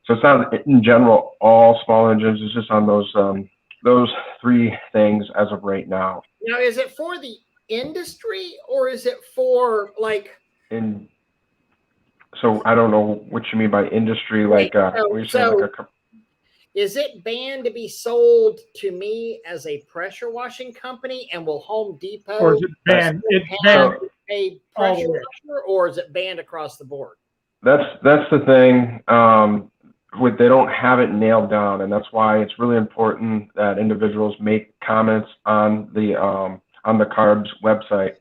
it's not in general all small engines. It's just on those three things as of right now. Now, is it for the industry or is it for like? So I don't know what you mean by industry. Like, is it banned to be sold to me as a pressure washing company, and will Home Depot or is it banned? It's banned a pressure washer, or is it banned across the board? That's the thing. They don't have it nailed down, and that's why it's really important that individuals make comments on the CARB's website,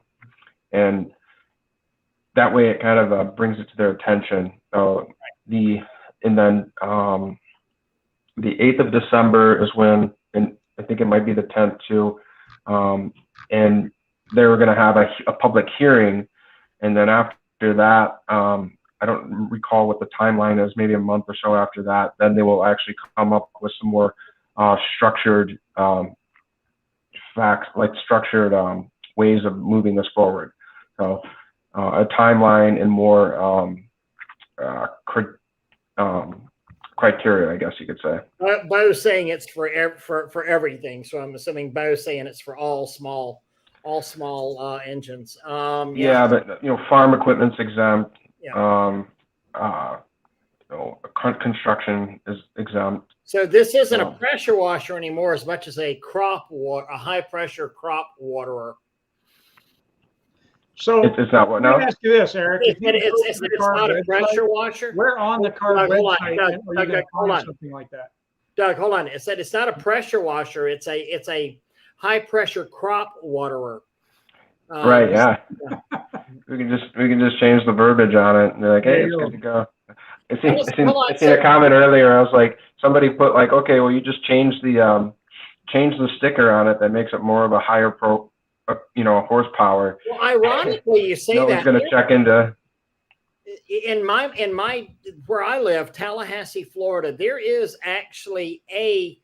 and that way it kind of brings it to their attention. The 8th of December is when, and I think it might be the 10th too, and they're going to have a public hearing, and then after that, I don't recall what the timeline is, maybe a month or so after that, then they will actually come up with some more structured facts, like structured ways of moving this forward. So a timeline and more criteria, I guess you could say. Bo's saying it's for everything, so I'm assuming Bo's saying it's for all small engines. Yeah, but farm equipment's exempt. Yeah. Construction is exempt. So this isn't a pressure washer anymore, as much as a high pressure crop waterer. So it's not what now? Let me ask you this, Eric. It's not a pressure washer. Where on the CARB website are you going to find something like that? Doug, hold on. It said it's not a pressure washer. It's a high pressure crop waterer. Right. Yeah. We can just change the verbiage on it, and they're like, hey, it's good to go. I seen a comment earlier. I was like, somebody put like, okay, well, you just change the sticker on it that makes it more of a higher horsepower. Well, ironically, you say that. No one's going to check into. In my where I live, Tallahassee, Florida, there is actually a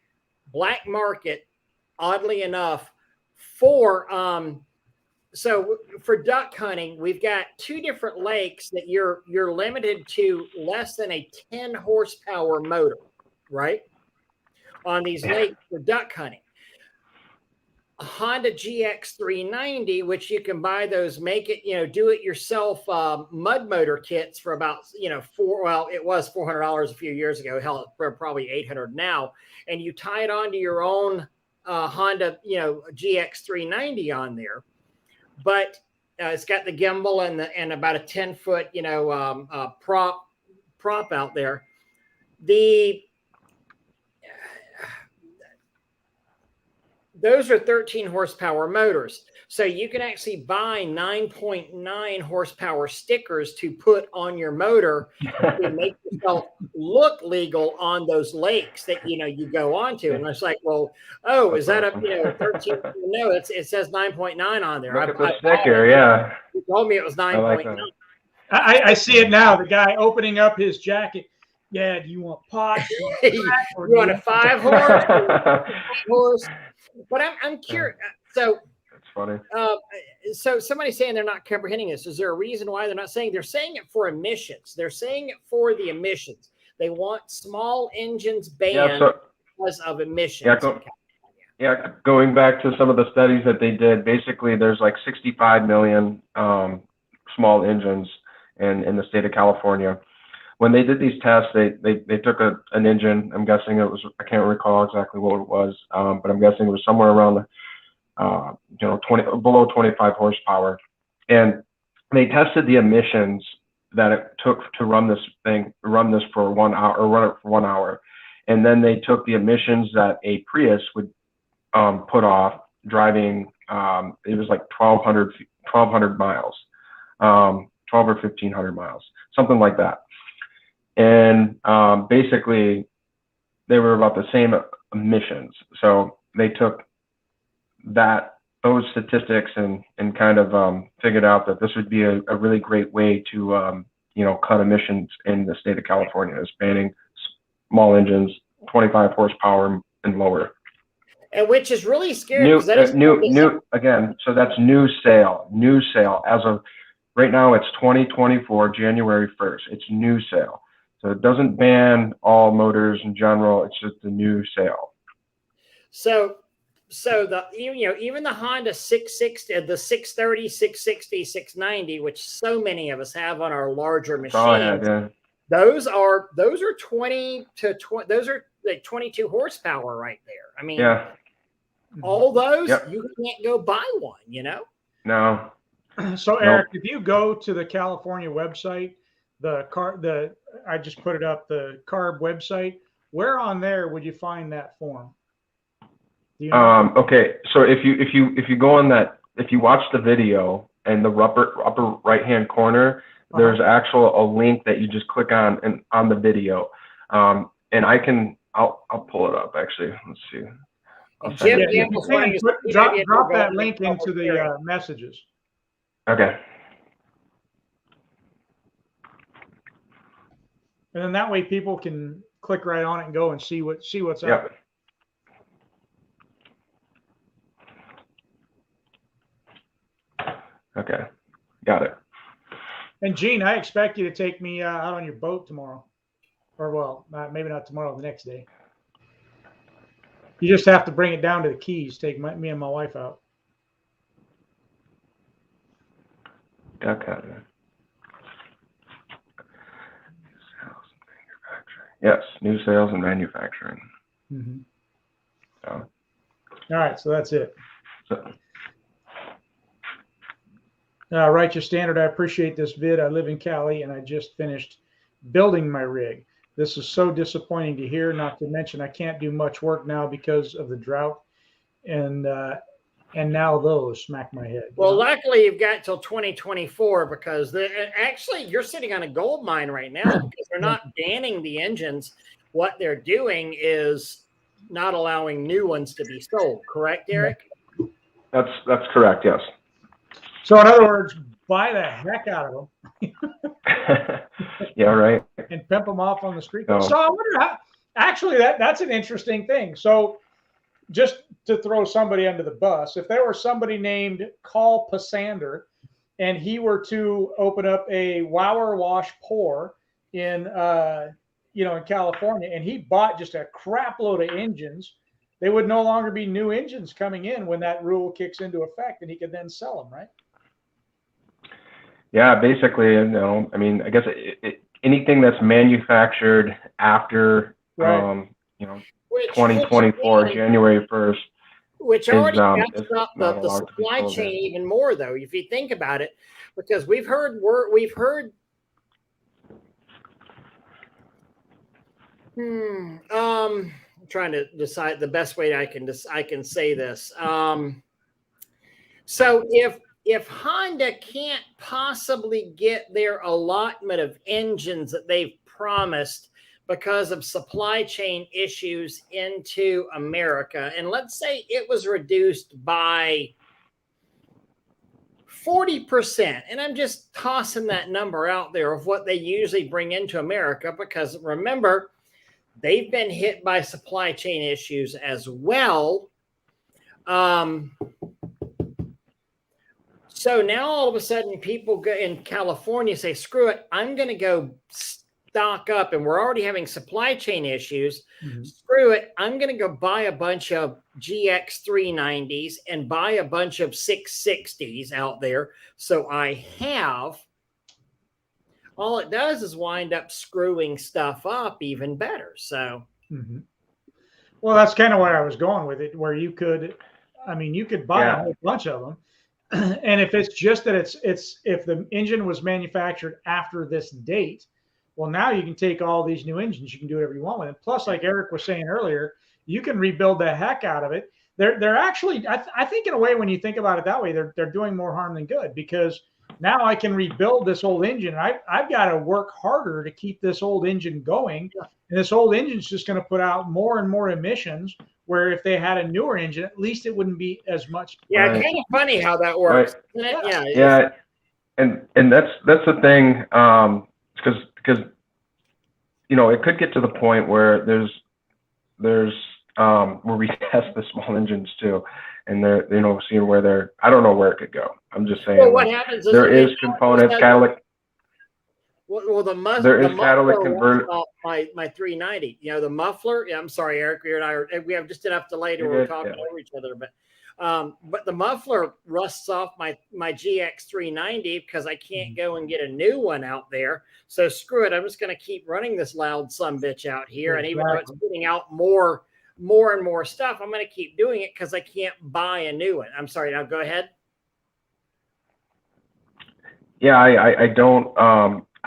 black market, oddly enough, for duck hunting. We've got two different lakes that you're limited to less than a 10 horsepower motor, right? On these lakes for duck hunting. A Honda GX390, which you can buy those, make it, do it yourself mud motor kits for about, it was $400 a few years ago. Hell, probably $800 now. And you tie it onto your own Honda, GX390 on there. But it's got the gimbal and about a 10-foot, prop out there. Those are 13 horsepower motors. So you can actually buy 9.9 horsepower stickers to put on your motor to make yourself look legal on those lakes that, you go onto. And it's like, well, is that a, 13? No, it says 9.9 on there. Look at the sticker, yeah. You told me it was 9.9. I see it now. The guy opening up his jacket. Yeah, do you want pot? You want a 5 horse? But I'm curious. So that's funny. So somebody's saying they're not comprehending this. Is there a reason why they're not saying? They're saying it for emissions. They're saying it for the emissions. They want small engines banned because of emissions. Going back to some of the studies that they did, basically there's like 65 million small engines in the state of California. When they did these tests, they took an engine. I'm guessing it was, I can't recall exactly what it was, but I'm guessing it was somewhere around below 25 horsepower. And they tested the emissions that it took to run this for 1 hour, or run it for 1 hour. And then they took the emissions that a Prius would put off driving, it was like 1,200 miles, 12 or 1,500 miles, something like that. And basically, they were about the same emissions. So they took those statistics and kind of figured out that this would be a really great way to cut emissions in the state of California, is banning small engines, 25 horsepower and lower. And which is really scary. New again. So that's new sale as of right now. It's 2024, January 1st. It's new sale. So it doesn't ban all motors in general. It's just a new sale. So even the Honda 660, the 630, 660, 690, which so many of us have on our larger machines, those are 20 to 20. Those are like 22 horsepower right there. I mean, yeah. All those, you can't go buy one, No. So Eric, if you go to the California website, I just put it up, the CARB website, where on there would you find that form? Do you know? Okay. So if you go on that, if you watch the video and the upper right-hand corner, there's a link that you just click on and on the video. And I'll pull it up actually. Let's see. Jim, drop that link into the messages. Okay. And then that way people can click right on it and go and see what's up. Okay. Got it. And Gene, I expect you to take me out on your boat tomorrow. Or well, maybe not tomorrow, the next day. You just have to bring it down to the Keys. Take me and my wife out. Okay. Yes, new sales and manufacturing. Mm-hmm. So. All right, so that's it. Righteous Standard, I appreciate this vid. I live in Cali, and I just finished building my rig. This is so disappointing to hear, not to mention I can't do much work now because of the drought. And now those smack my head. Well, luckily you've got till 2024 because actually you're sitting on a gold mine right now because they're not banning the engines. What they're doing is not allowing new ones to be sold. Correct, Eric? That's correct. Yes. So in other words, buy the heck out of them. Yeah, right. And pimp them off on the street. Oh. So I wonder how, actually that's an interesting thing. So just to throw somebody under the bus, if there were somebody named Carl Passander and he were to open up a Wower Wash Pour in in California, and he bought just a crap load of engines, they would no longer be new engines coming in when that rule kicks into effect, and he could then sell them, right? Yeah, basically, I mean, I guess anything that's manufactured after, Right. 2024, January 1st. Which already messes up the supply chain even more, though, if you think about it, because we've heard. I'm trying to decide the best way I can say this. So if Honda can't possibly get their allotment of engines that they've promised because of supply chain issues into America, and let's say it was reduced by 40%, and I'm just tossing that number out there of what they usually bring into America, because remember, they've been hit by supply chain issues as well. So now all of a sudden people go in California say, screw it, I'm going to go stock up, and we're already having supply chain issues. Mm-hmm. Screw it, I'm going to go buy a bunch of GX 390s and buy a bunch of 660s out there. So I have, all it does is wind up screwing stuff up even better. So, well, that's kind of where I was going with it, where you could, I mean, you could buy a whole bunch of them. And if it's just that if the engine was manufactured after this date, well, now you can take all these new engines, you can do whatever you want with it. Plus, like Eric was saying earlier, you can rebuild the heck out of it. They're actually, I think in a way, when you think about it that way, they're doing more harm than good, because now I can rebuild this old engine. I've got to work harder to keep this old engine going. And this old engine's just going to put out more and more emissions, where if they had a newer engine, at least it wouldn't be as much. Yeah, right. Kind of funny how that works, isn't it? Yeah. And that's the thing, because it could get to the point where there's where we test the small engines too, and they're seeing where they're. I don't know where it could go. I'm just saying. Well, what happens is there is components catalytic. Well, there is catalytic converter. My 390. The muffler. Yeah, I'm sorry, Eric. We have just enough delay to we're talking over each other, but the muffler rusts off my GX 390 because I can't go and get a new one out there. So screw it. I'm just going to keep running this loud sumbitch out here, and even though it's putting out more and more stuff, I'm going to keep doing it because I can't buy a new one. I'm sorry. Now go ahead. Yeah, I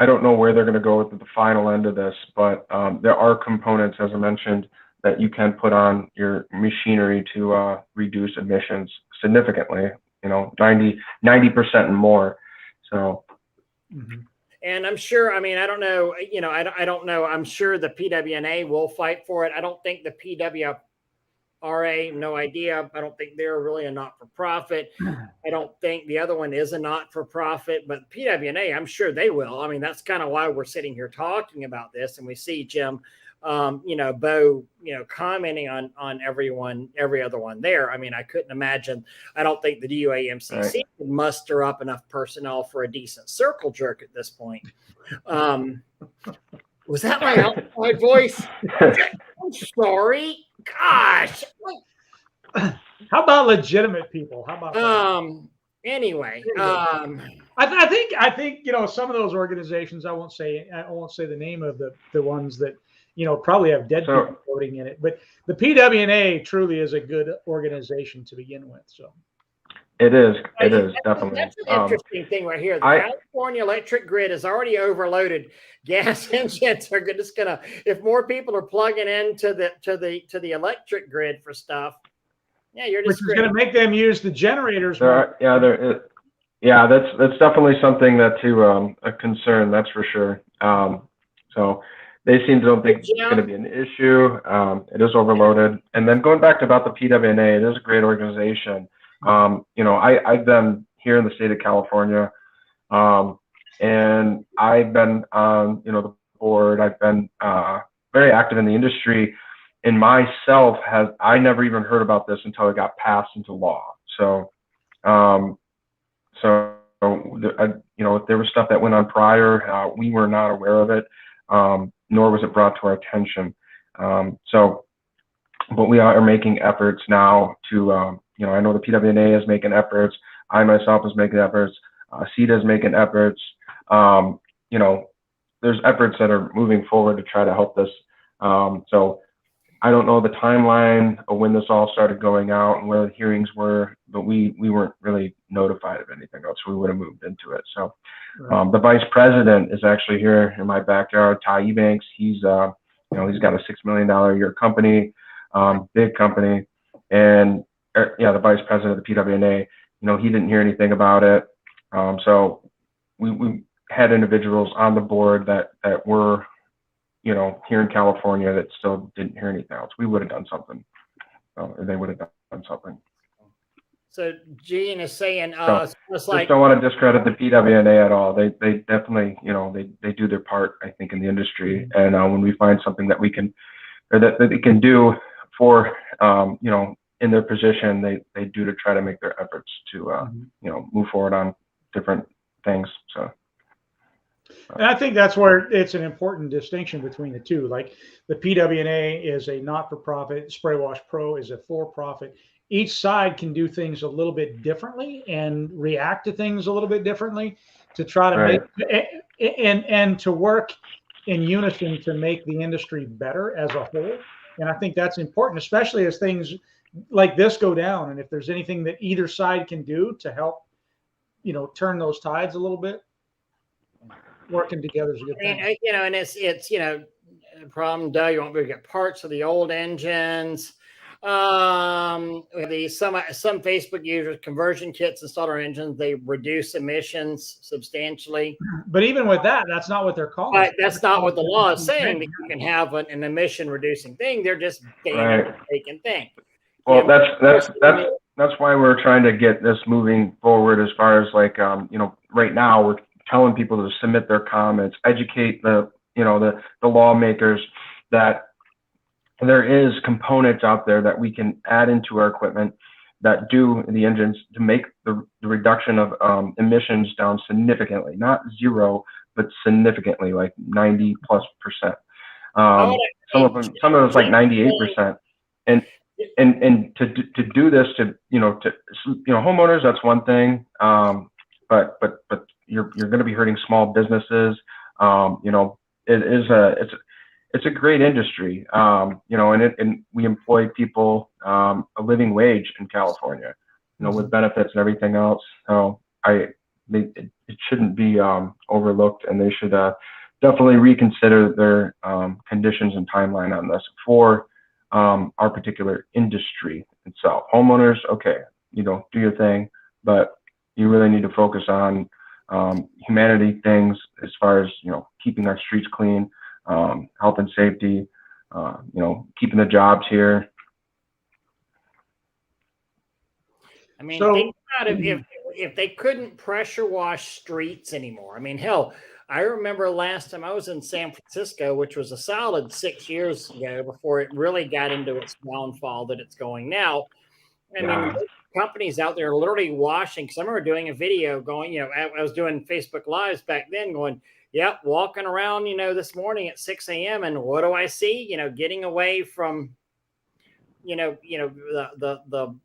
don't know where they're going to go with the final end of this, but there are components, as I mentioned, that you can put on your machinery to reduce emissions significantly, 90% and more. So. And I'm sure, I don't know, I don't know. I'm sure the PWNA will fight for it. I don't think the PWRA, no idea. I don't think they're really a not-for-profit. I don't think the other one is a not-for-profit, but PWNA, I'm sure they will. That's kind of why we're sitting here talking about this. And we see Jim, Bo, commenting on every other one there. I couldn't imagine. I don't think the DUAMCC could muster up enough personnel for a decent circle jerk at this point. Was that my outside voice? I'm sorry. Gosh. How about legitimate people? How about that? Anyway, I think some of those organizations, I won't say the name of the ones that probably have dead people voting in it, but the PWNA truly is a good organization to begin with. So it is definitely. That's an interesting thing right here. The California electric grid is already overloaded. Gas engines are just gonna, if more people are plugging into the electric grid for stuff. Yeah, you're just going to make them use the generators. That's definitely something that's a concern. That's for sure. So they don't think it's going to be an issue. It is overloaded. And then going back to about the PWNA, it is a great organization. I've been here in the state of California, and I've been on, the board. I've been very active in the industry. And myself I never even heard about this until it got passed into law. So, there was stuff that went on prior. We were not aware of it, nor was it brought to our attention. But we are making efforts now to, I know the PWNA is making efforts. I myself is making efforts. CETA is making efforts. There's efforts that are moving forward to try to help this. So I don't know the timeline of when this all started going out and where the hearings were, but we weren't really notified of anything else. We would have moved into it. So the vice president is actually here in my backyard, Ty Ebanks. He's got a $6 million a year company, big company. And the vice president of the PWNA, he didn't hear anything about it. So we had individuals on the board that were, here in California that still didn't hear anything else. We would have done something, or they would have done something. So Gene is saying, just don't want to discredit the PWNA at all. They definitely, they do their part, I think, in the industry. And when we find something that we can, or that they can do for, in their position, they do to try to make their efforts to, move forward on different things. So. And I think that's where it's an important distinction between the two. Like the PWNA is a not-for-profit, Spray Wash Pro is a for-profit. Each side can do things a little bit differently and react to things a little bit differently to try to make and to work in unison to make the industry better as a whole. And I think that's important, especially as things like this go down, and if there's anything that either side can do to help, turn those tides a little bit, working together is a good thing. And, and it's problem, Doug, you won't be able to get parts of the old engines. Some Facebook users, conversion kits installed on engines, they reduce emissions substantially. But even with that, that's not what they're calling. But that's not what the law is saying, that you can have an emission reducing thing. They're just banning a taken thing. Well, that's why we're trying to get this moving forward as far as like, right now we're telling people to submit their comments, educate the lawmakers that there is components out there that we can add into our equipment that do the engines to make the reduction of emissions down significantly, not zero, but significantly, like 90+%. Some of it's like 98%. And to do this, homeowners, that's one thing. But you're going to be hurting small businesses. It's a great industry, and we employ people a living wage in California, with benefits and everything else. So it shouldn't be overlooked, and they should definitely reconsider their conditions and timeline on this for our particular industry itself. Homeowners, okay, do your thing, but you really need to focus on humanity things as far as keeping our streets clean, health and safety, keeping the jobs here. I mean, think about it, if they couldn't pressure wash streets anymore. I mean, hell, I remember last time I was in San Francisco, which was a solid 6 years ago before it really got into its downfall that it's going now. I mean, companies out there literally washing. Because I remember doing a video going, I was doing Facebook Lives back then going, yep, walking around, this morning at 6 a.m. And what do I see? Getting away from, the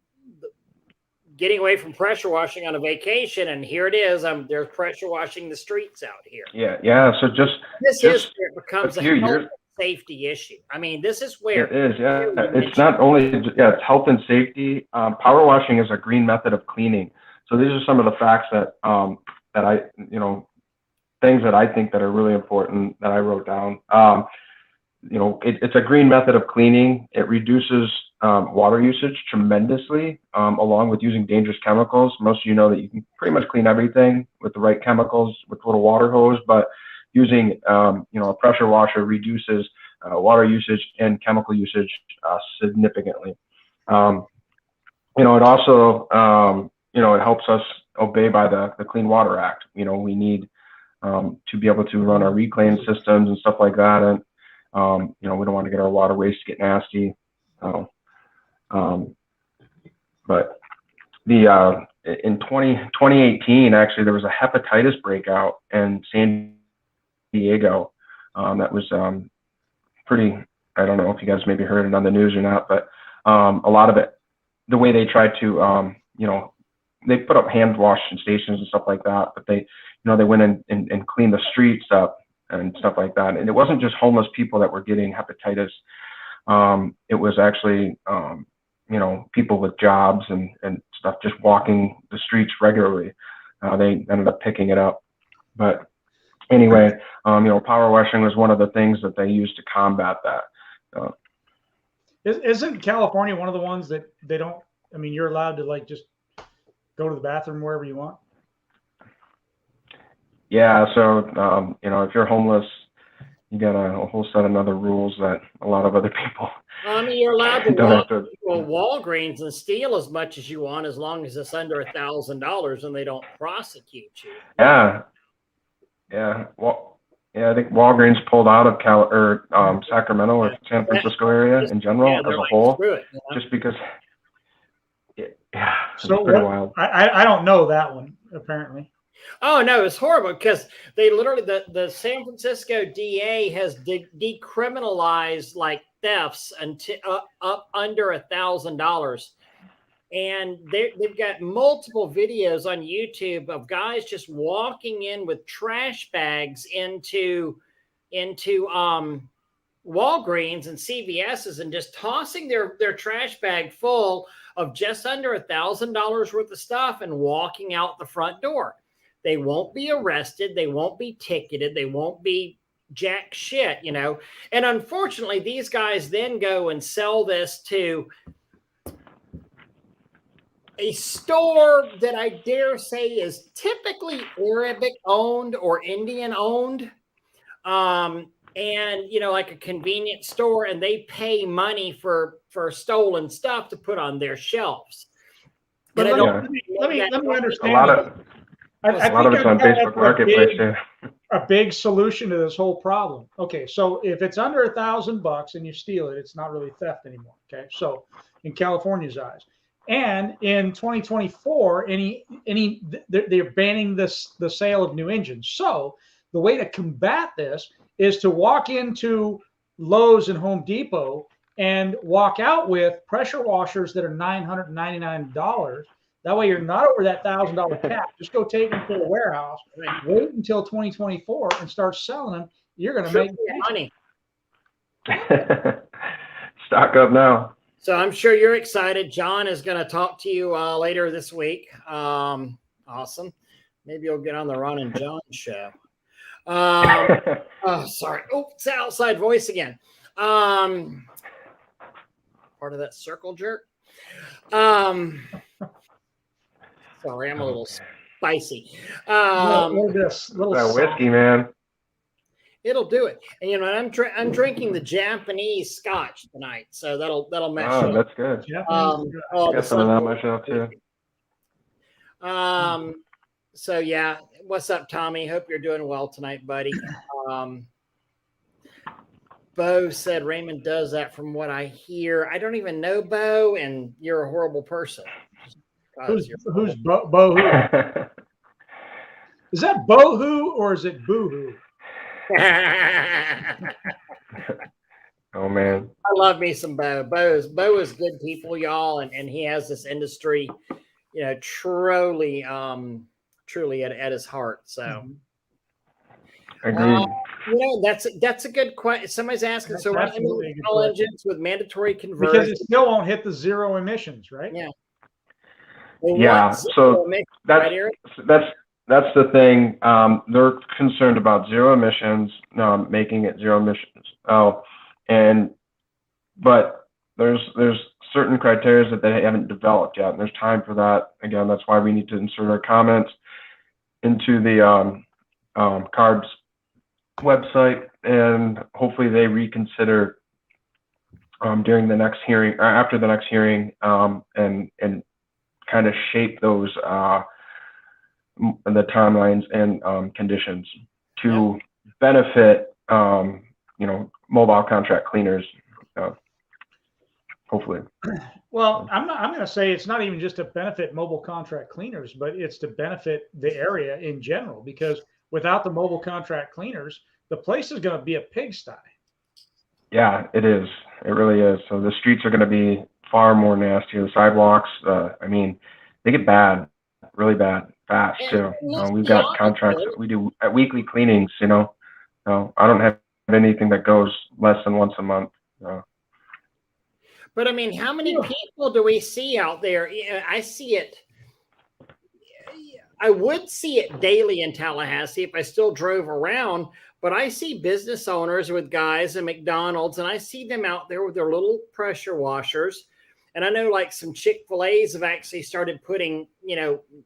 getting away from pressure washing on a vacation. And here it is. They're pressure washing the streets out here. Yeah. So this is where it becomes a health and safety issue. I mean, this is where it is. Yeah. It's not only, it's health and safety. Power washing is a green method of cleaning. So these are some of the facts that I, things that I think that are really important that I wrote down. It's a green method of cleaning. It reduces water usage tremendously, along with using dangerous chemicals. Most of you know that you can pretty much clean everything with the right chemicals with a little water hose, but using a pressure washer reduces water usage and chemical usage significantly. It also it helps us obey by the Clean Water Act. We need to be able to run our reclaim systems and stuff like that. And, we don't want to get our waterways to get nasty. But in 2018, actually, there was a hepatitis breakout in San Diego. That was pretty, I don't know if you guys maybe heard it on the news or not, but a lot of it, the way they tried to, they put up hand washing stations and stuff like that, but they went in and cleaned the streets up and stuff like that. And it wasn't just homeless people that were getting hepatitis. It was actually, people with jobs and stuff just walking the streets regularly. They ended up picking it up. But anyway, power washing was one of the things that they used to combat that. Isn't California one of the ones that they don't, you're allowed to just go to the bathroom wherever you want? Yeah. So, if you're homeless, you got a whole set of other rules that a lot of other people. You're allowed to walk to Walgreens and steal as much as you want, as long as it's under $1,000 and they don't prosecute you. Yeah. Well, I think Walgreens pulled out of Sacramento or San Francisco area in general as a whole, just because. Yeah. So pretty wild. I don't know that one apparently. Oh no, it's horrible because they literally the San Francisco DA has decriminalized thefts until up under $1,000, and they've got multiple videos on YouTube of guys just walking in with trash bags into Walgreens and CVS's and just tossing their trash bag full of just under $1,000 worth of stuff and walking out the front door. They won't be arrested. They won't be ticketed. They won't be jack shit, you know. And unfortunately, these guys then go and sell this to a store that I dare say is typically Arabic owned or Indian owned. And, you know, like a convenience store, and they pay money for stolen stuff to put on their shelves. But let me understand. A lot of it's on Facebook Marketplace too. A big solution to this whole problem. Okay, so if it's under $1,000 and you steal it, it's not really theft anymore. Okay, so in California's eyes, and in 2024, they're banning the sale of new engines. So the way to combat this is to walk into Lowe's and Home Depot and walk out with pressure washers that are $999. That way you're not over that $1,000 cap. Just go take them to the warehouse, wait until 2024 and start selling them. You're going to make money. Stock up now. So I'm sure you're excited. John is going to talk to you later this week. Awesome. Maybe you'll get on the Ron and John show. Oh, sorry. Oh, it's the outside voice again. Part of that circle jerk. Sorry, I'm a little spicy. That whiskey, man. It'll do it. And you know, I'm drinking the Japanese scotch tonight, so that'll match. Oh, that's good. Got some of that myself too. So yeah, what's up, Tommy? Hope you're doing well tonight, buddy. Bo said Raymond does that from what I hear. I don't even know Bo, and you're a horrible person. Who's Bo who? Is that Bohu or is it Boohoo? Oh man, I love me some Bo. Bo is good people, y'all, and he has this industry, you know, truly at his heart. So, agreed. You know, that's a good question. Somebody's asking. So, what engines with mandatory conversion? Because it still won't hit the zero emissions, right? Yeah. Well, yeah. So that's the thing. They're concerned about zero emissions, making it zero emissions. But there's certain criteria that they haven't developed yet, and there's time for that. Again, that's why we need to insert our comments into the CARB's website, and hopefully they reconsider during the next hearing, or after the next hearing, and kind of shape those the timelines and conditions to benefit mobile contract cleaners, hopefully. Well, I'm going to say it's not even just to benefit mobile contract cleaners, but it's to benefit the area in general, because without the mobile contract cleaners, the place is going to be a pigsty. Yeah, it is. It really is. So the streets are going to be far more nasty. The sidewalks, they get bad, really bad, fast too. We've got contracts that we do at weekly cleanings, So I don't have anything that goes less than once a month. But I mean, how many people do we see out there? I see it. I would see it daily in Tallahassee if I still drove around, but I see business owners with guys at McDonald's, and I see them out there with their little pressure washers. And I know like some Chick-fil-A's have actually started putting,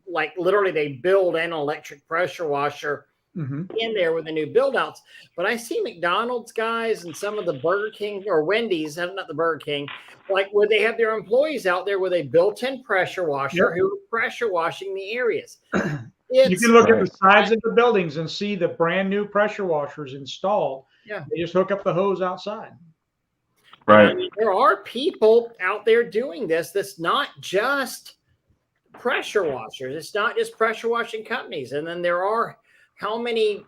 like literally they build an electric pressure washer in there with the new build outs. But I see McDonald's guys and some of the Burger King or Wendy's, not the Burger King, like where they have their employees out there with a built-in pressure washer who are pressure washing the areas. You can look at the sides of the buildings and see the brand new pressure washers installed. Yeah. They just hook up the hose outside. Right. I mean, there are people out there doing this. That's not just pressure washers. It's not just pressure washing companies. And then there are how many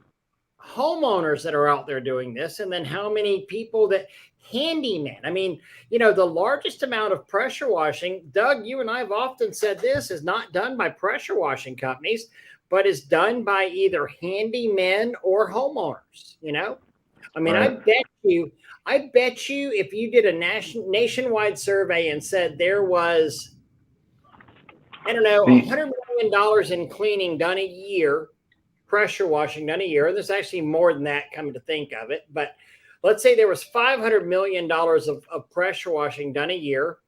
homeowners that are out there doing this, and then how many people that handyman. I mean, the largest amount of pressure washing, Doug, you and I have often said this, is not done by pressure washing companies, but is done by either handymen or homeowners, I mean, Right. I bet you if you did a nationwide survey and said there was, I don't know, $100 million in cleaning done a year, pressure washing done a year, and there's actually more than that coming to think of it, but let's say there was $500 million of pressure washing done a year.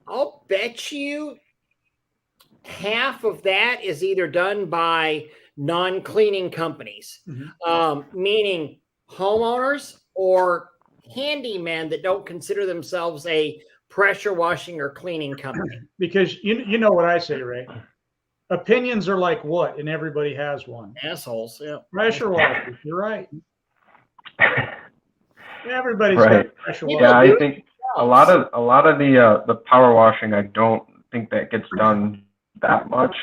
I'll bet you half of that is either done by non-cleaning companies, meaning homeowners or handymen that don't consider themselves a pressure washing or cleaning company. Because you know what I say, Ray. Opinions are like what, and everybody has one. Assholes, yeah. Pressure washers. You're right. Everybody's Right. got pressure You washers. Yeah, know, I think a lot of the power washing, I don't think that gets done that much.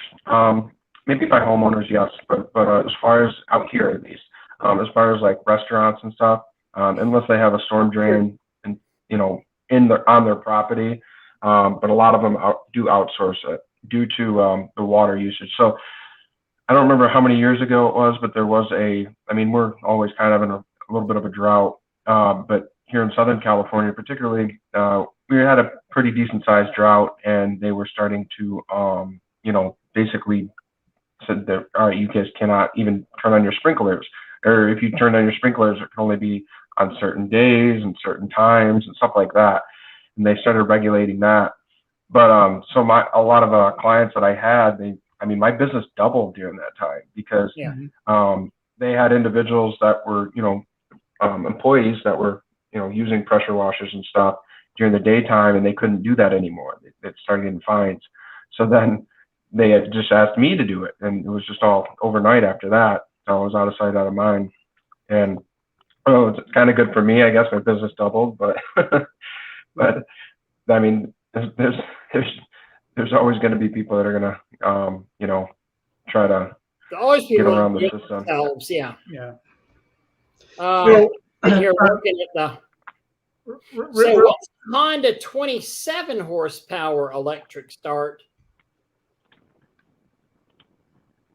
Maybe by homeowners, yes, but as far as out here at least, as far as like restaurants and stuff, unless they have a storm drain and on their property, but a lot of them do outsource it due to the water usage. So I don't remember how many years ago it was, but there was we're always kind of in a little bit of a drought, but here in Southern California, particularly, we had a pretty decent sized drought, and they were starting to, basically said that, all right, you guys cannot even turn on your sprinklers, or if you turn on your sprinklers, it can only be on certain days and certain times and stuff like that. And they started regulating that. But so a lot of clients that I had, my business doubled during that time because they had individuals that were, employees that were, using pressure washers and stuff during the daytime, and they couldn't do that anymore. They started getting fines. So then they had just asked me to do it, and it was just all overnight after that. So I was out of sight, out of mind. And it's kind of good for me, I guess. My business doubled, but I mean, there's always going to be people that are going to, try to get around the system. Themselves, yeah. So, You're looking at the. So what's Honda 27 horsepower electric start?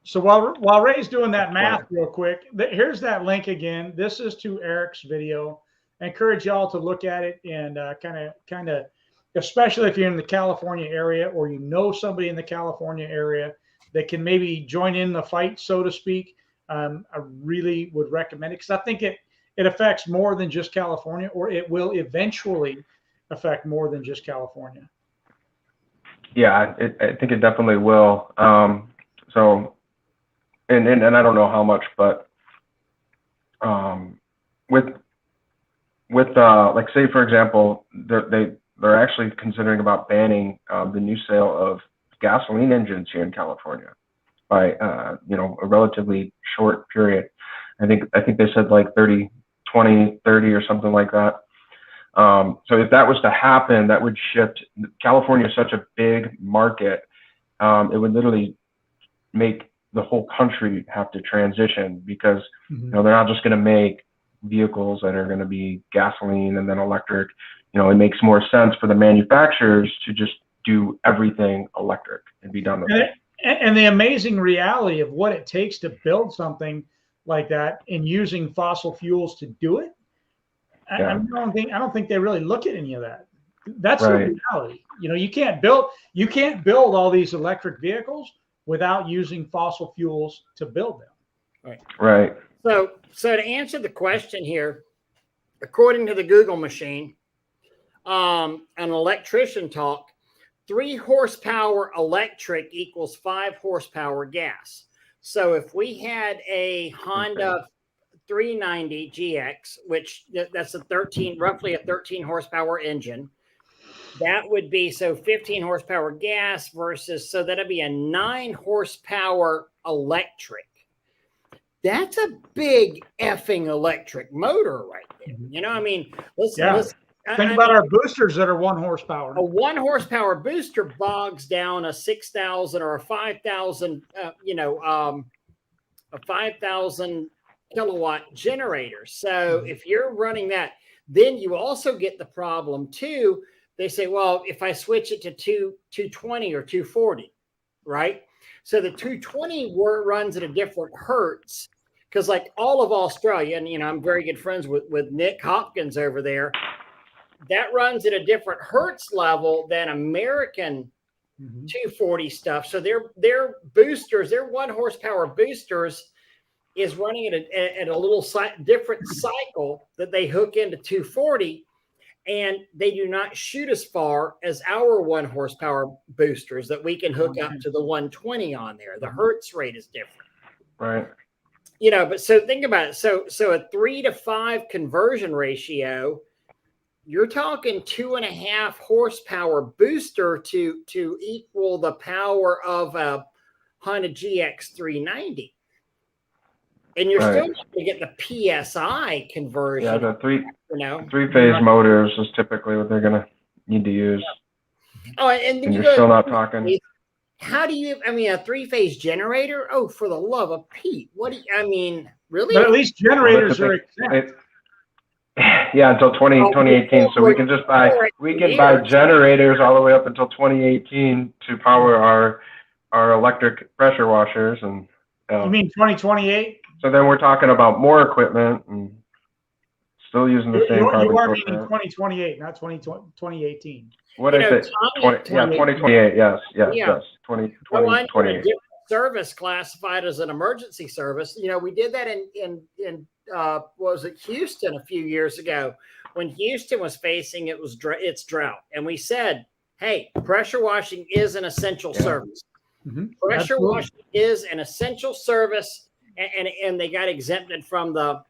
So while Ray's doing that math real quick, here's that link again. This is to Eric's video. I encourage y'all to look at it and kind of, especially if you're in the California area or you know somebody in the California area that can maybe join in the fight, so to speak. I really would recommend it because I think it affects more than just California, or it will eventually affect more than just California. Yeah, I think it definitely will. So. And I don't know how much, but with like, say for example, they're actually considering about banning the new sale of gasoline engines here in California by a relatively short period. I think they said like 30 or something like that. So if that was to happen, that would shift. California is such a big market, it would literally make the whole country have to transition because they're not just going to make vehicles that are going to be gasoline and then electric. It makes more sense for the manufacturers to just do everything electric and be done with it. And the amazing reality of what it takes to build something like that and using fossil fuels to do it. I don't think they really look at any of that. That's the reality. You can't build all these electric vehicles without using fossil fuels to build them. Right. So to answer the question here, according to the Google machine, an electrician talk, 3 horsepower electric equals 5 horsepower gas. So if we had a Honda 390 GX, which that's roughly a 13 horsepower engine, that would be 15 horsepower gas versus, so that'd be a 9 horsepower electric. That's a big effing electric motor right there. Let's think about our boosters that are 1 horsepower. A 1 horsepower booster bogs down a 6,000 or a 5,000, a 5,000 kilowatt generator. So if you're running that, then you also get the problem too. They say, well, if I switch it to 220 or 240, right? So the 220 runs at a different hertz because like all of Australia, and I'm very good friends with Nick Hopkins over there. That runs at a different hertz level than American 240 stuff. So their boosters, their 1 horsepower boosters, is running at a little different cycle that they hook into 240, and they do not shoot as far as our 1 horsepower boosters that we can hook up to the 120 on there. The hertz rate is different. Right. But so think about it. So a 3 to 5 conversion ratio, you're talking 2.5 horsepower booster to equal the power of a Honda GX 390. And you're still going to get the PSI conversion. Yeah, the three-phase motors is typically what they're going to need to use. Oh, and you're still not talking. How do you? I mean, a 3-phase generator? Oh, for the love of Pete! What do you? I mean, really? But at least generators are exempt. Yeah, until 2018. So we can just buy buy generators all the way up until 2018 to power our electric pressure washers and. You mean 2028? So then we're talking about more equipment and still using the same carbon You are footprint. meaning 2028, not 2018. What is it? 2028. Yes. 2028. Service classified as an emergency service. We did that in what was it, Houston a few years ago, when Houston was facing its drought, and we said, hey, pressure washing is an essential service. Pressure washing is an essential service, and they got exempted from the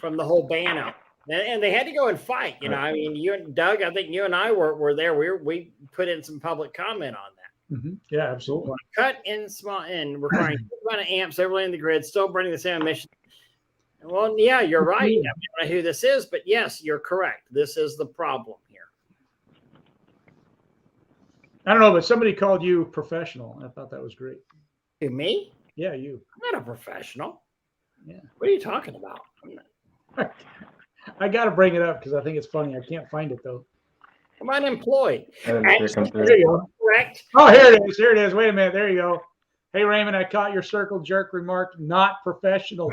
whole ban out, and they had to go and fight. I mean, you and Doug, I think you and I were there. We put in some public comment on that. Yeah, absolutely. Cut in small and requiring amount of amps, everyone in the grid, still burning the same emission. Well, yeah, you're right. I don't know who this is, but yes, you're correct. This is the problem here. I don't know, but somebody called you professional. I thought that was great. Who, me? Yeah, you. I'm not a professional. Yeah. What are you talking about? I got to bring it up because I think it's funny. I can't find it though. I'm unemployed. Correct. Oh, here it is. Here it is. Wait a minute. There you go. Hey, Raymond, I caught your circle jerk remark. Not professional.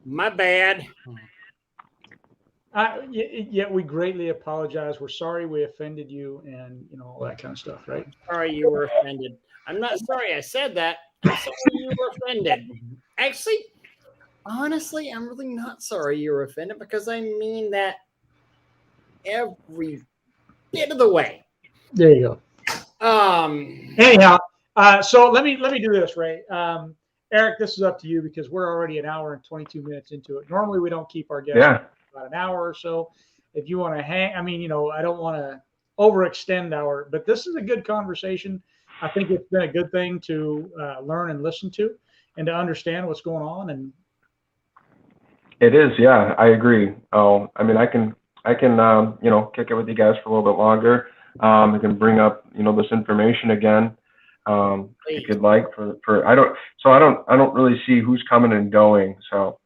My bad. Yet we greatly apologize. We're sorry we offended you, and all that kind of stuff, right? Sorry you were offended. I'm not sorry I said that. I'm sorry you were offended. Actually, honestly, I'm really not sorry you were offended, because I mean that every bit of the way. There you go. Anyhow, so let me do this, Ray. Eric, this is up to you because we're already an hour and 22 minutes into it. Normally, we don't keep our guests about an hour or so. If you want to hang, I don't want to overextend but this is a good conversation. I think it's been a good thing to learn and listen to, and to understand what's going on. And it is, yeah, I agree. I can kick it with you guys for a little bit longer. I can bring up, this information again, if you'd like. I don't really see who's coming and going. So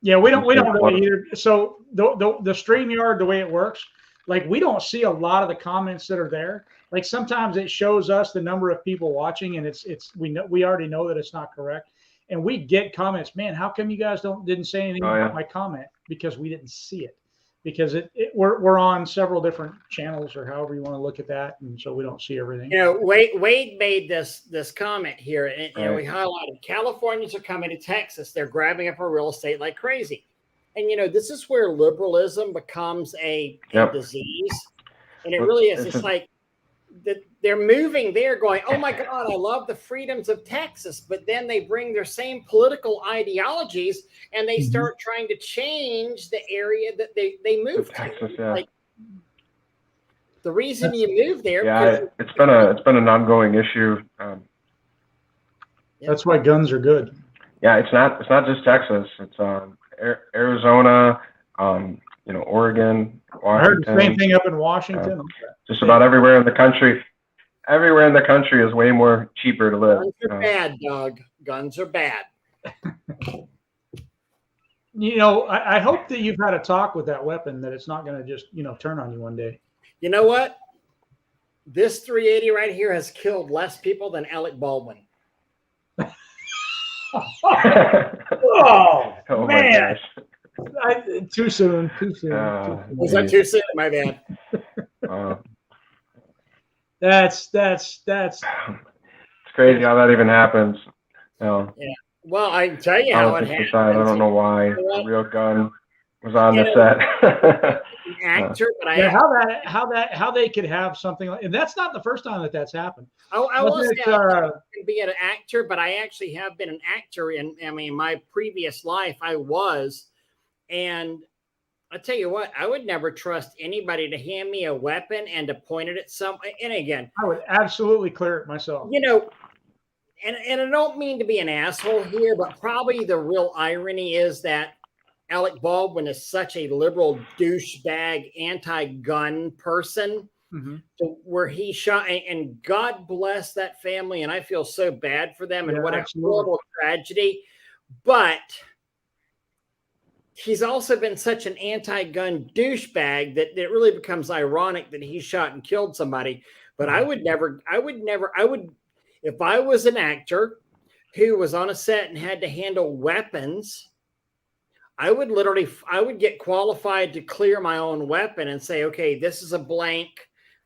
yeah, we don't really either. So the StreamYard, the way it works, like we don't see a lot of the comments that are there. Like sometimes it shows us the number of people watching, and we already know that it's not correct. And we get comments, man, how come you guys didn't say anything about my comment? Because we didn't see it. Because we're on several different channels, or however you want to look at that, and so we don't see everything. Wade made this comment here, and we highlighted Californians are coming to Texas. They're grabbing up our real estate like crazy, and this is where liberalism becomes a disease, and it really is. It's like they're moving there, going, "Oh my God, I love the freedoms of Texas," but then they bring their same political ideologies and they start trying to change the area that they moved Texas, to. Like the reason you moved there. Yeah, it's been an ongoing issue. That's why guns are good. Yeah, it's not just Texas. It's Arizona, Oregon, Washington. I heard the same thing up in Washington. Just about everywhere in the country. Everywhere in the country is way more cheaper to live. Guns are bad, Doug. Guns are bad. I hope that you've had a talk with that weapon, that it's not going to just, turn on you one day. You know what? This 380 right here has killed less people than Alec Baldwin. Oh, Oh my man. gosh. Too soon. Too soon. Was that too soon? My bad. That's It's crazy how that even happens. Yeah. Well, I can tell you how it Politics happens. aside, I don't know why a real gun was on the set. An actor, but yeah, how they could have something like, and that's not the first time that's happened. I will say I can be an actor, but I actually have been an actor in. I mean, my previous life I was, and I tell you what, I would never trust anybody to hand me a weapon and to point it at somebody. And again, I would absolutely clear it myself. You know, and I don't mean to be an asshole here, but probably the real irony is that Alec Baldwin is such a liberal douchebag, anti-gun person, to where he shot. And God bless that family, and I feel so bad for them, and what a horrible tragedy. But he's also been such an anti-gun douchebag that it really becomes ironic that he shot and killed somebody. But I would never, if I was an actor who was on a set and had to handle weapons, I would get qualified to clear my own weapon and say, okay, this is a blank.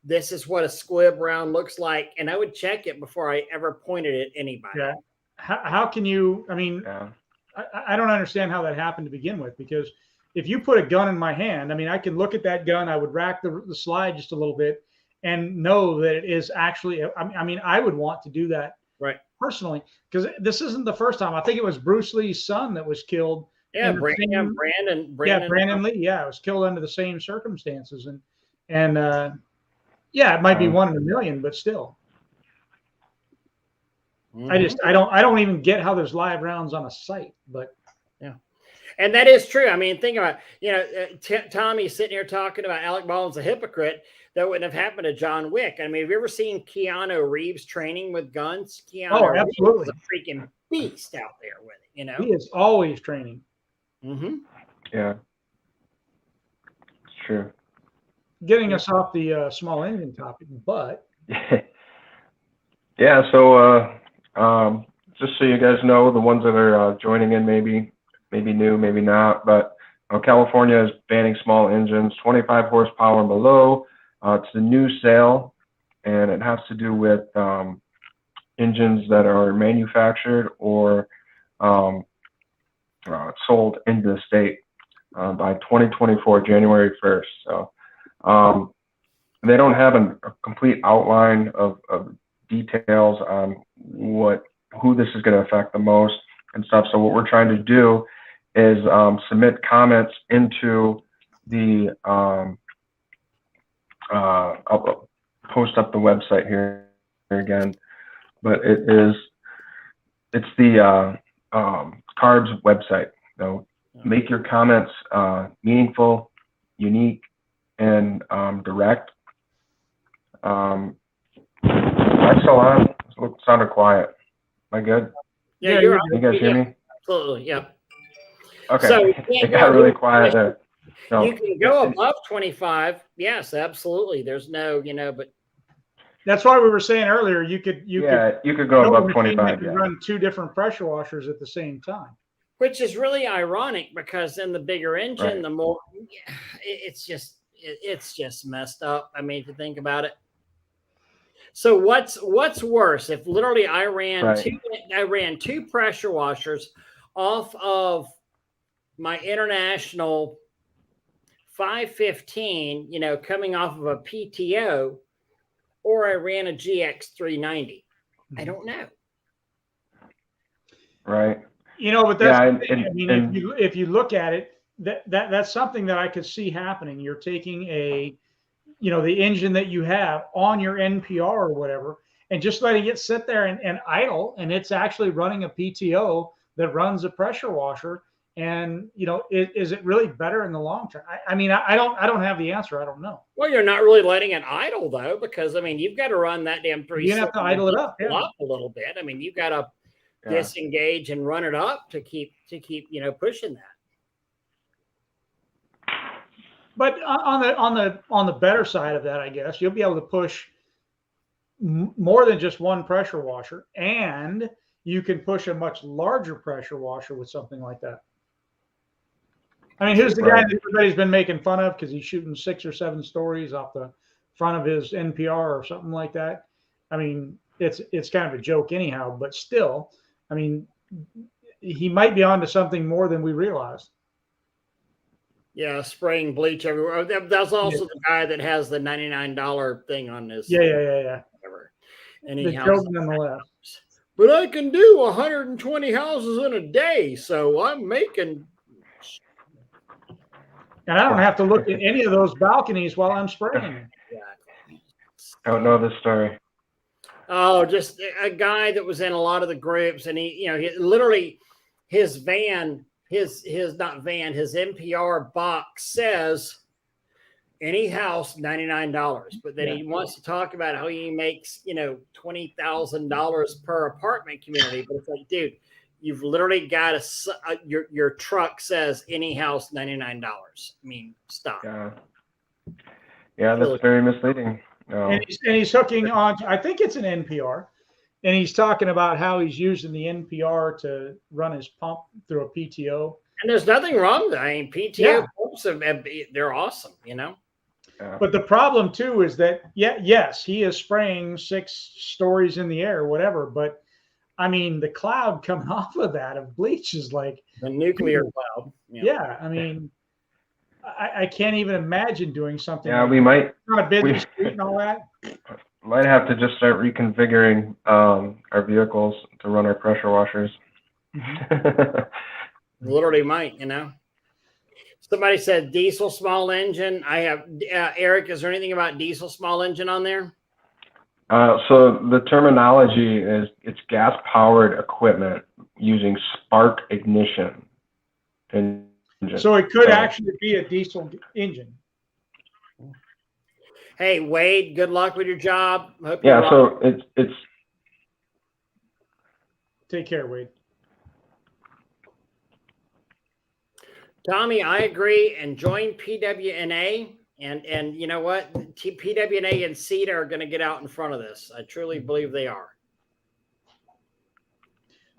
This is what a squib round looks like. And I would check it before I ever pointed at anybody. Yeah. How can you, I mean, I don't understand how that happened to begin with, because if you put a gun in my hand, I mean, I can look at that gun, I would rack the slide just a little bit and know that it is actually, I mean, I would want to do that personally, because this isn't the first time. I think it was Bruce Lee's son that was killed. Yeah, Brandon Lee. Yeah, it was killed under the same circumstances. And yeah, it might be 1 in a million, but still. I don't even get how there's live rounds on a site, but yeah. And that is true. I mean, think about, Tommy sitting here talking about Alec Baldwin's a hypocrite. That wouldn't have happened to John Wick. I mean, have you ever seen Keanu Reeves training with guns? Keanu absolutely. Reeves is a freaking beast out there with it, He is always training. Yeah. It's true. Getting us off the small engine topic, but yeah, so just so you guys know, the ones that are joining in, maybe new, maybe not, but California is banning small engines, 25 horsepower and below. It's the new sale, and it has to do with engines that are manufactured or sold into the state by 2024, January 1st. So they don't have a complete outline of details on who this is going to affect the most and stuff. So what we're trying to do is submit comments into the I'll post up the website here again, but it's the CARB's website. So make your comments meaningful, unique, and direct. Am I still on? It sounded quiet. Am I good? Yeah, you're on. You guys hear me? Absolutely, yeah. Okay. So it got really quiet there. No. You can go above 25. Yes, absolutely. There's no, but that's why we were saying earlier, you could go above 25. You run 2 different pressure washers at the same time. Which is really ironic, because in the bigger engine, the more it's just messed up. I mean, to think about it. So what's worse if literally I ran 2 pressure washers off of my International 515, coming off of a PTO, or I ran a GX 390. I don't know. Right. But that's if you look at it, that's something that I could see happening. You're taking the engine that you have on your NPR or whatever, and just letting it sit there and idle, and it's actually running a PTO that runs a pressure washer. And is it really better in the long term? I mean, I don't have the answer. I don't know. Well, you're not really letting it idle though, because I mean, you've got to run that damn 3. You have to idle it up a little bit. I mean, you've got to disengage and run it up to keep pushing that. But on the better side of that, I guess you'll be able to push more than just one pressure washer, and you can push a much larger pressure washer with something like that. I mean, who's the guy that everybody's been making fun of because he's shooting 6 or 7 stories off the front of his NPR or something like that? I mean, it's kind of a joke anyhow, but still, I mean, he might be onto something more than we realize. Yeah, spraying bleach everywhere. That's also the guy that has the $99 thing on this. Yeah. Whatever. And the joke nonetheless. But I can do 120 houses in a day, so I'm making. And I don't have to look at any of those balconies while I'm spraying. I don't know the story. Oh, just a guy that was in a lot of the groups, and he literally his van, his NPR box says any house $99, but then he wants to talk about how he makes $20,000 per apartment community. But it's like, dude, you've literally got your truck says any house $99. I mean, stop. Yeah, that's very misleading. And he's hooking on. I think it's an NPR, and he's talking about how he's using the NPR to run his pump through a PTO. And there's nothing wrong with that. I mean, PTO pumps, they're awesome, Yeah. But the problem too is that yes, he is spraying 6 stories in the air, whatever. But I mean, the cloud coming off of that of bleach is like the nuclear cloud. Yeah, I mean. I can't even imagine doing something. Yeah, we might. Not a busy street and all that. Might have to just start reconfiguring our vehicles to run our pressure washers. Literally might, Somebody said diesel small engine. I have Eric. Is there anything about diesel small engine on there? So the terminology is it's gas-powered equipment using spark ignition. So it could actually be a diesel engine. Hey, Wade, good luck with your job. Hope so it's. Take care, Wade. Tommy, I agree, and join PWNA. And you know what? PWNA and CETA are going to get out in front of this. I truly believe they are.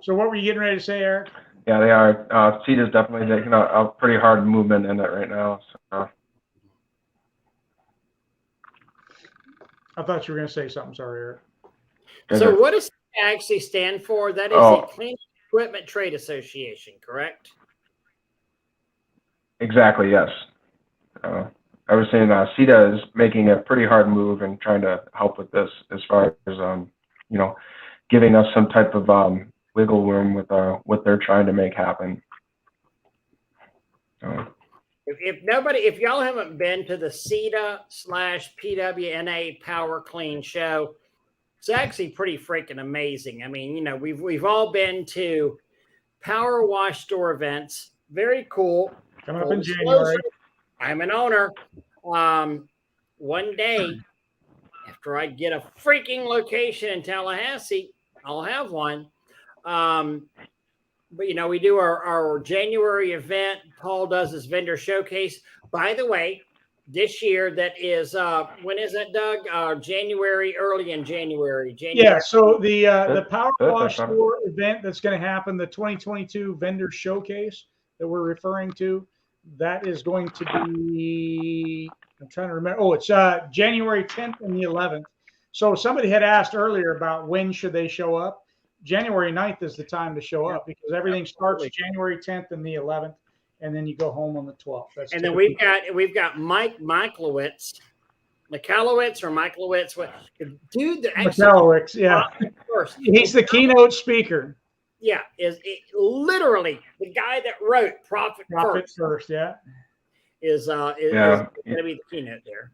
So what were you getting ready to say, Eric? Yeah, they are. CETA is definitely taking a pretty hard movement in it right now. So. I thought you were going to say something. Sorry, Eric. So what does CETA actually stand for? That is a Clean Equipment Trade Association, correct? Exactly, yes. I was saying CETA is making a pretty hard move and trying to help with this as far as, giving us some type of wiggle room with what they're trying to make happen. If y'all haven't been to the CETA/PWNA Power Clean show, it's actually pretty freaking amazing. I mean, we've all been to power wash store events. Very cool. Coming up in January. I'm an owner. One day, after I get a freaking location in Tallahassee, I'll have one. But we do our January event. Paul does his vendor showcase. By the way, this year that is when is that, Doug? Early in January. Yeah. So the Power Wash Store event that's going to happen, the 2022 vendor showcase that we're referring to, that is going to be. I'm trying to remember. Oh, it's January 10th and the 11th. So somebody had asked earlier about when should they show up. January 9th is the time to show up because everything starts January 10th and the 11th, and then you go home on the 12th. And then we've got Mike Michalowicz, what dude? Michalowicz, yeah. First, he's the keynote speaker. Yeah, is literally the guy that wrote Profit First. Yeah, is going to be the keynote there.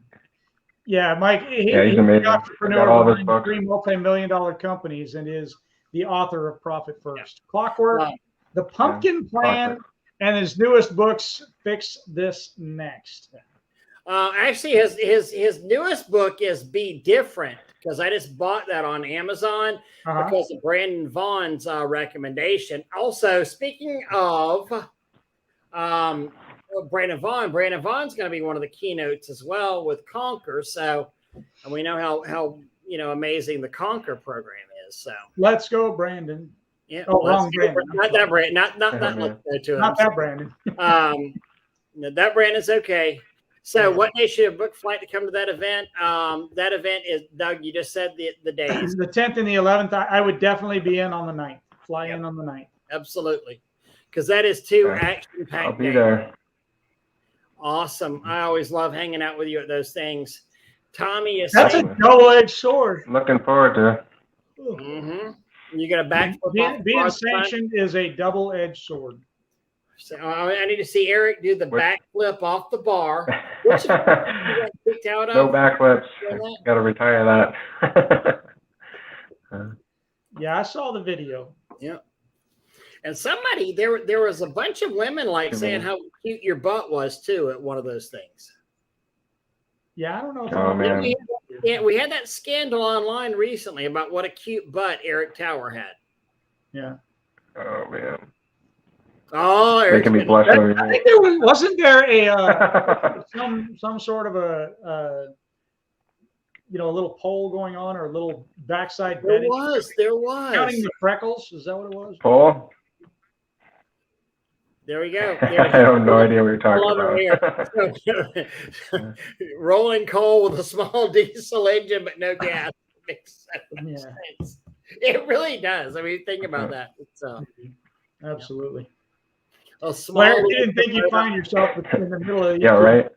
Yeah, Mike. He's amazing. An entrepreneur running 3 multi-million-dollar companies and is the author of Profit First, Clockwork, The Pumpkin Plan, and his newest books, Fix This Next. Actually, his newest book is Be Different, because I just bought that on Amazon because of Brandon Vaughn's recommendation. Also, speaking of Brandon Vaughn's going to be one of the keynotes as well with Conquer. So, and we know how amazing the Conquer program is. So Let's go, Brandon. yeah, Oh, wrong Brandon. not that Brandon, not Yeah, that. man. Let's go to Not him. that Brandon. No, that Brandon's okay. So, Yeah. what day should a book flight to come to that event? That event is, Doug, you just said the days. The 10th and the 11th. I would definitely be in on the 9th. Fly Yep. in on the 9th. Absolutely, because that is two Okay. action-packed I'll be days. there. Awesome. I always love hanging out with you at those things. Tommy is That's a saying, double-edged sword. Looking forward to it. you got a backflip. Being sanctioned is a double-edged sword. So I need to see Eric do the What? backflip off the bar. Which you got kicked out No of? backflips. Doing that? Got to retire that. Yeah, I saw the video. Yeah. And somebody there was a bunch of women saying how cute your butt was too at one of those things. Yeah, I don't know. If Oh, man. We had that scandal online recently about what a cute butt Eric Tower had. Yeah. Oh, man. Oh, Eric's Making me been- blush over I here. think there wasn't there a some sort of a little poll going on, or a little backside There betting? was. Counting the freckles. Is that what it was? Paul? There we go. I have no idea what you're I talking love about. it Rolling coal with a small diesel engine, but no gas. Makes sense. It really does. I mean, think about that. It's Absolutely. a small. Well, you didn't think you'd find yourself in the middle of Yeah, right?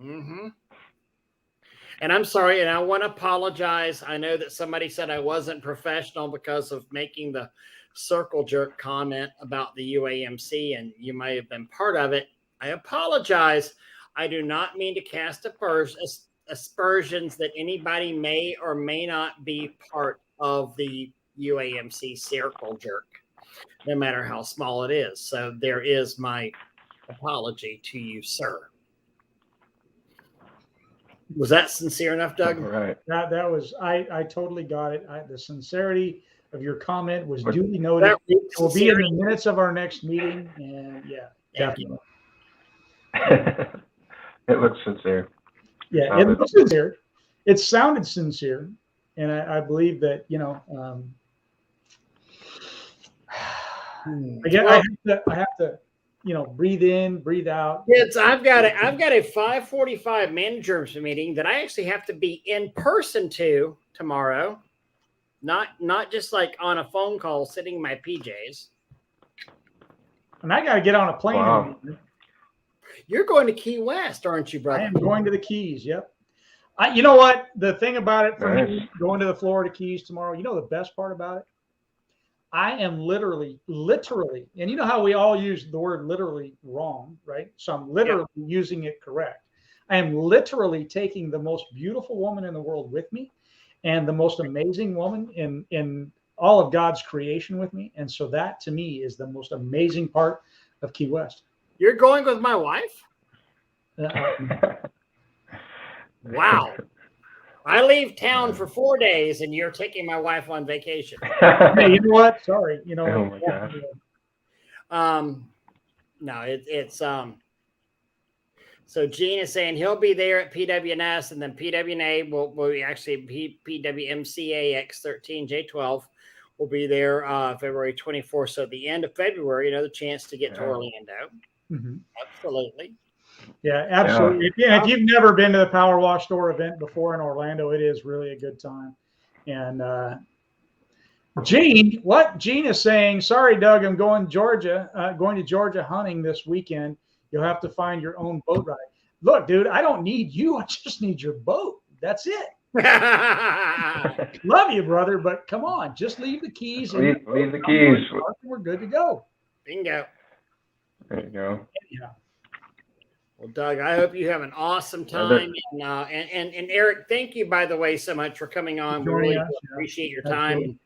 Mm-hmm. And I'm sorry, and I want to apologize. I know that somebody said I wasn't professional because of making the circle jerk comment about the UAMC, and you may have been part of it. I apologize. I do not mean to cast aspersions that anybody may or may not be part of the UAMC circle jerk, no matter how small it is. So there is my apology to you, sir. Was that sincere enough, Doug? All right. That was I totally got it. The sincerity of your comment was But- duly noted. That It will be in sincerity. the minutes of our next meeting, and yeah, Thank you. definitely. It looks sincere. Yeah, it Sounded- was sincere. It sounded sincere, and I believe that I have to breathe in, breathe out. Kids, I've got a 5:45 managers meeting that I actually have to be in person to tomorrow, not just like on a phone call sitting in my PJs. And I got to get on a plane. Wow. You're going to Key West, aren't you, I brother? am going to the Keys. Yep. You know what? The thing about it for me, Nice. going to the Florida Keys tomorrow, the best part about it? I am literally, and you know how we all use the word literally wrong, right? So I'm literally using it correct. I am literally taking the most beautiful woman in the world with me, and the most amazing woman in all of God's creation with me. And so that to me is the most amazing part of Key West. You're going with my wife? Wow. I leave town for 4 days and you're taking my wife on vacation. Hey, you know what? Sorry. Oh my gosh. No, it's so Gene is saying he'll be there at PWNS, and then PWNA will actually PWMCA X13 J12 will be there February 24th. So at the end of February, another chance to get to Yeah. Orlando. Mhm. Absolutely. Yeah, absolutely. If you've never been to the Power Wash Store event before in Orlando, it is really a good time. And Gene is saying, sorry, Doug, I'm going to Georgia hunting this weekend. You'll have to find your own boat ride. Look, dude, I don't need you. I just need your boat. That's it. Love you, brother, but come on, just leave the keys. Leave the keys. We're good to go. Bingo. There you go. Yeah. Well, Doug, I hope you have an awesome time. And Eric, thank you, by the way, so much for coming on. We really appreciate your time.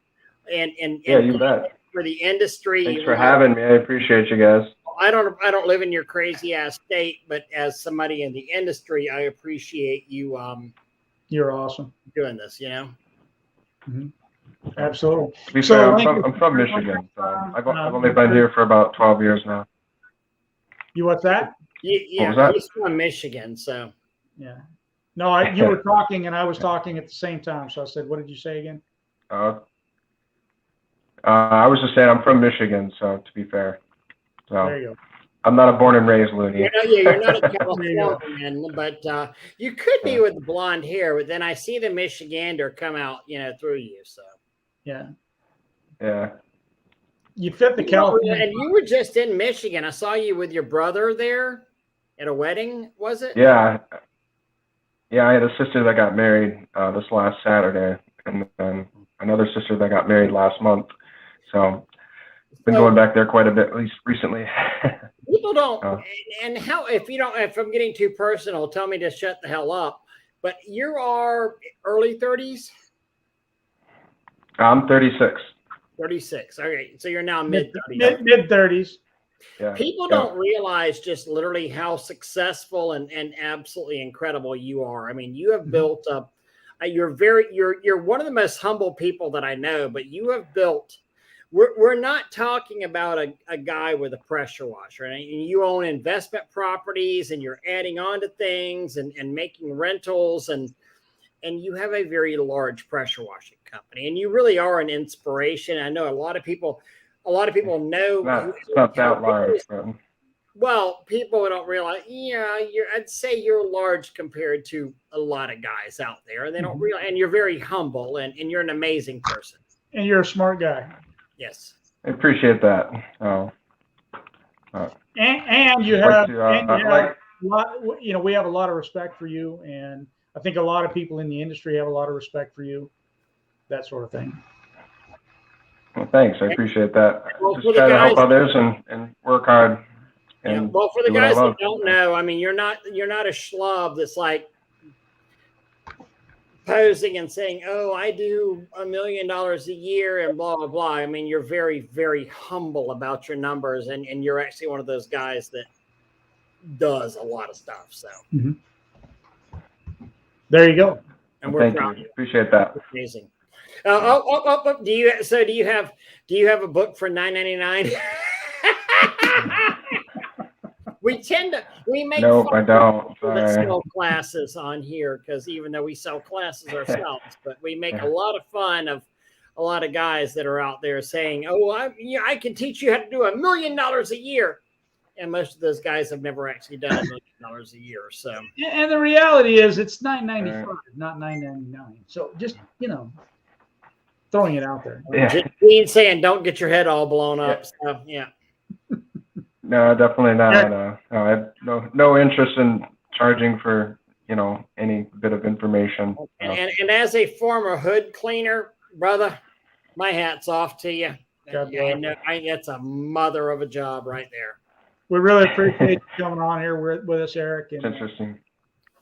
And Yeah, you bet. for the industry. Thanks for having me. I appreciate you guys. I don't live in your crazy ass state, but as somebody in the industry, I appreciate you You're awesome. doing this, Mm-hmm. Absolutely. To be So, fair, I'm from Michigan. So I've only been here for about 12 years now. You what's that? Yeah, was that? he's from Michigan, so Yeah. No, you were talking and I was talking at the same time. So I said, what did you say again? I was just saying I'm from Michigan, so to be fair. So There you go. I'm not a born and raised loony. You're not a Californian, but you could be with the blonde hair. But then I see the Michigander come out, through you. So yeah. You fit the California. And you were just in Michigan. I saw you with your brother there at a wedding. Was it? Yeah. I had a sister that got married this last Saturday, and then another sister that got married last month. So been going back there quite a bit, at least recently. People don't, and if I'm getting too personal, tell me to shut the hell up. But you are early 30s? I'm 36. 36. Okay, so you're now mid 30s. Mid 30s. Yeah. People don't realize just literally how successful and absolutely incredible you are. I mean, you have built up. You're one of the most humble people that I know, but you have built. We're not talking about a guy with a pressure washer, right? And you own investment properties, and you're adding on to things and making rentals, and you have a very large pressure washing company, and you really are an inspiration. I know a lot of people know. It's not that large, but... Well, people don't realize. Yeah, I'd say you're large compared to a lot of guys out there, and they don't realize. And you're very humble, and you're an amazing person. And you're a smart guy. Yes, I appreciate that. And you have, we have a lot of respect for you, and I think a lot of people in the industry have a lot of respect for you. That sort of thing. Well, thanks. I appreciate that. Well, just try to help others and work hard. And well, for the guys that don't know, I mean, you're not a schlub that's like posing and saying, "Oh, I do $1 million a year and blah blah blah." I mean, you're very, very humble about your numbers, and you're actually one of those guys that does a lot of stuff. So there you go. And we're proud of you. Appreciate that. Amazing. Do you have a book for $9.99? We make nope, I don't. That sell classes on here, because even though we sell classes ourselves, but we make a lot of fun of a lot of guys that are out there saying, "Oh, I can teach you how to do $1 million a year," and most of those guys have never actually done $1 million a year. So, and the reality is, it's $9.95, not $9.99. So just throwing it out there. Just saying, don't get your head all blown up. So, yeah. No, definitely not. I have no interest in charging for any bit of information. And as a former hood cleaner, brother, my hat's off to you. That's a mother of a job right there. We really appreciate you coming on here with us, Eric. And, it's interesting.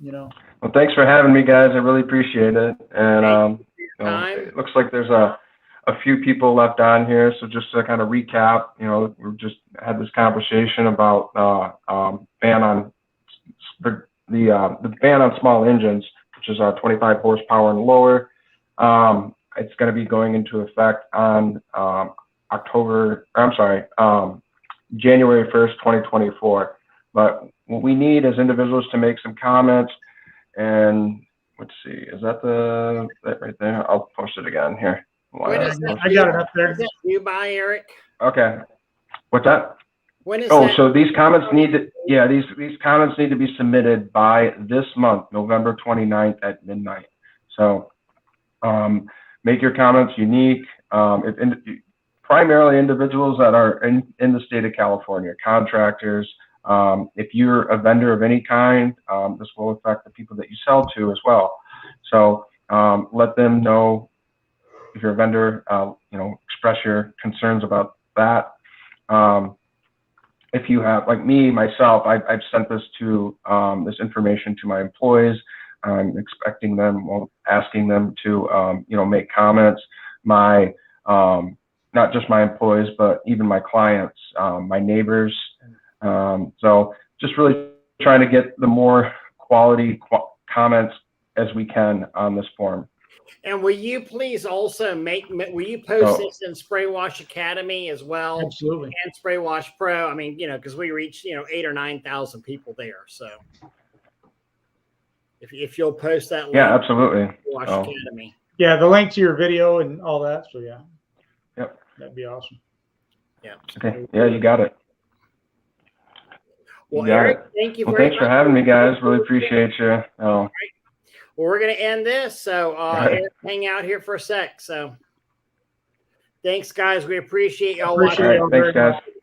Well, thanks for having me, guys. I really appreciate it. And it looks like there's a few people left on here. So just to kind of recap, we just had this conversation about ban on the ban on small engines, which is 25 horsepower and lower. It's going to be going into effect on January 1st, 2024. But what we need as individuals to make some comments, and let's see, is that right there? I'll post it again here. I got it up there. Is that you by Eric? Okay. What's that? When is that? So these comments these comments need to be submitted by this month, November 29th at midnight. So make your comments unique. Primarily individuals that are in the state of California, contractors. If you're a vendor of any kind, this will affect the people that you sell to as well. So let them know. If you're a vendor, express your concerns about that. If you have, like me, myself, I've sent this information to my employees. I'm expecting them, asking them to, make comments. Not just my employees, but even my clients, my neighbors. So just really trying to get the more quality comments as we can on this form. And will you please also post this in Spray Wash Academy as well? Absolutely. And Spray Wash Pro. I mean, because we reach, 8,000 or 9,000 people there. So. If you'll post that link. Yeah, absolutely. Wash Oh. Academy. Yeah, the link to your video and all that. So yeah. Yep. That'd be awesome. Yeah. Okay. Yeah, you got it. Well, You got Eric, it. thank you Well, very thanks much. for having me, guys. Really appreciate you. Oh, Well, we're going to end this. So right. Eric, hang out here for a sec. So thanks, guys. We appreciate y'all Appreciate all watching. right. it. Thanks, guys.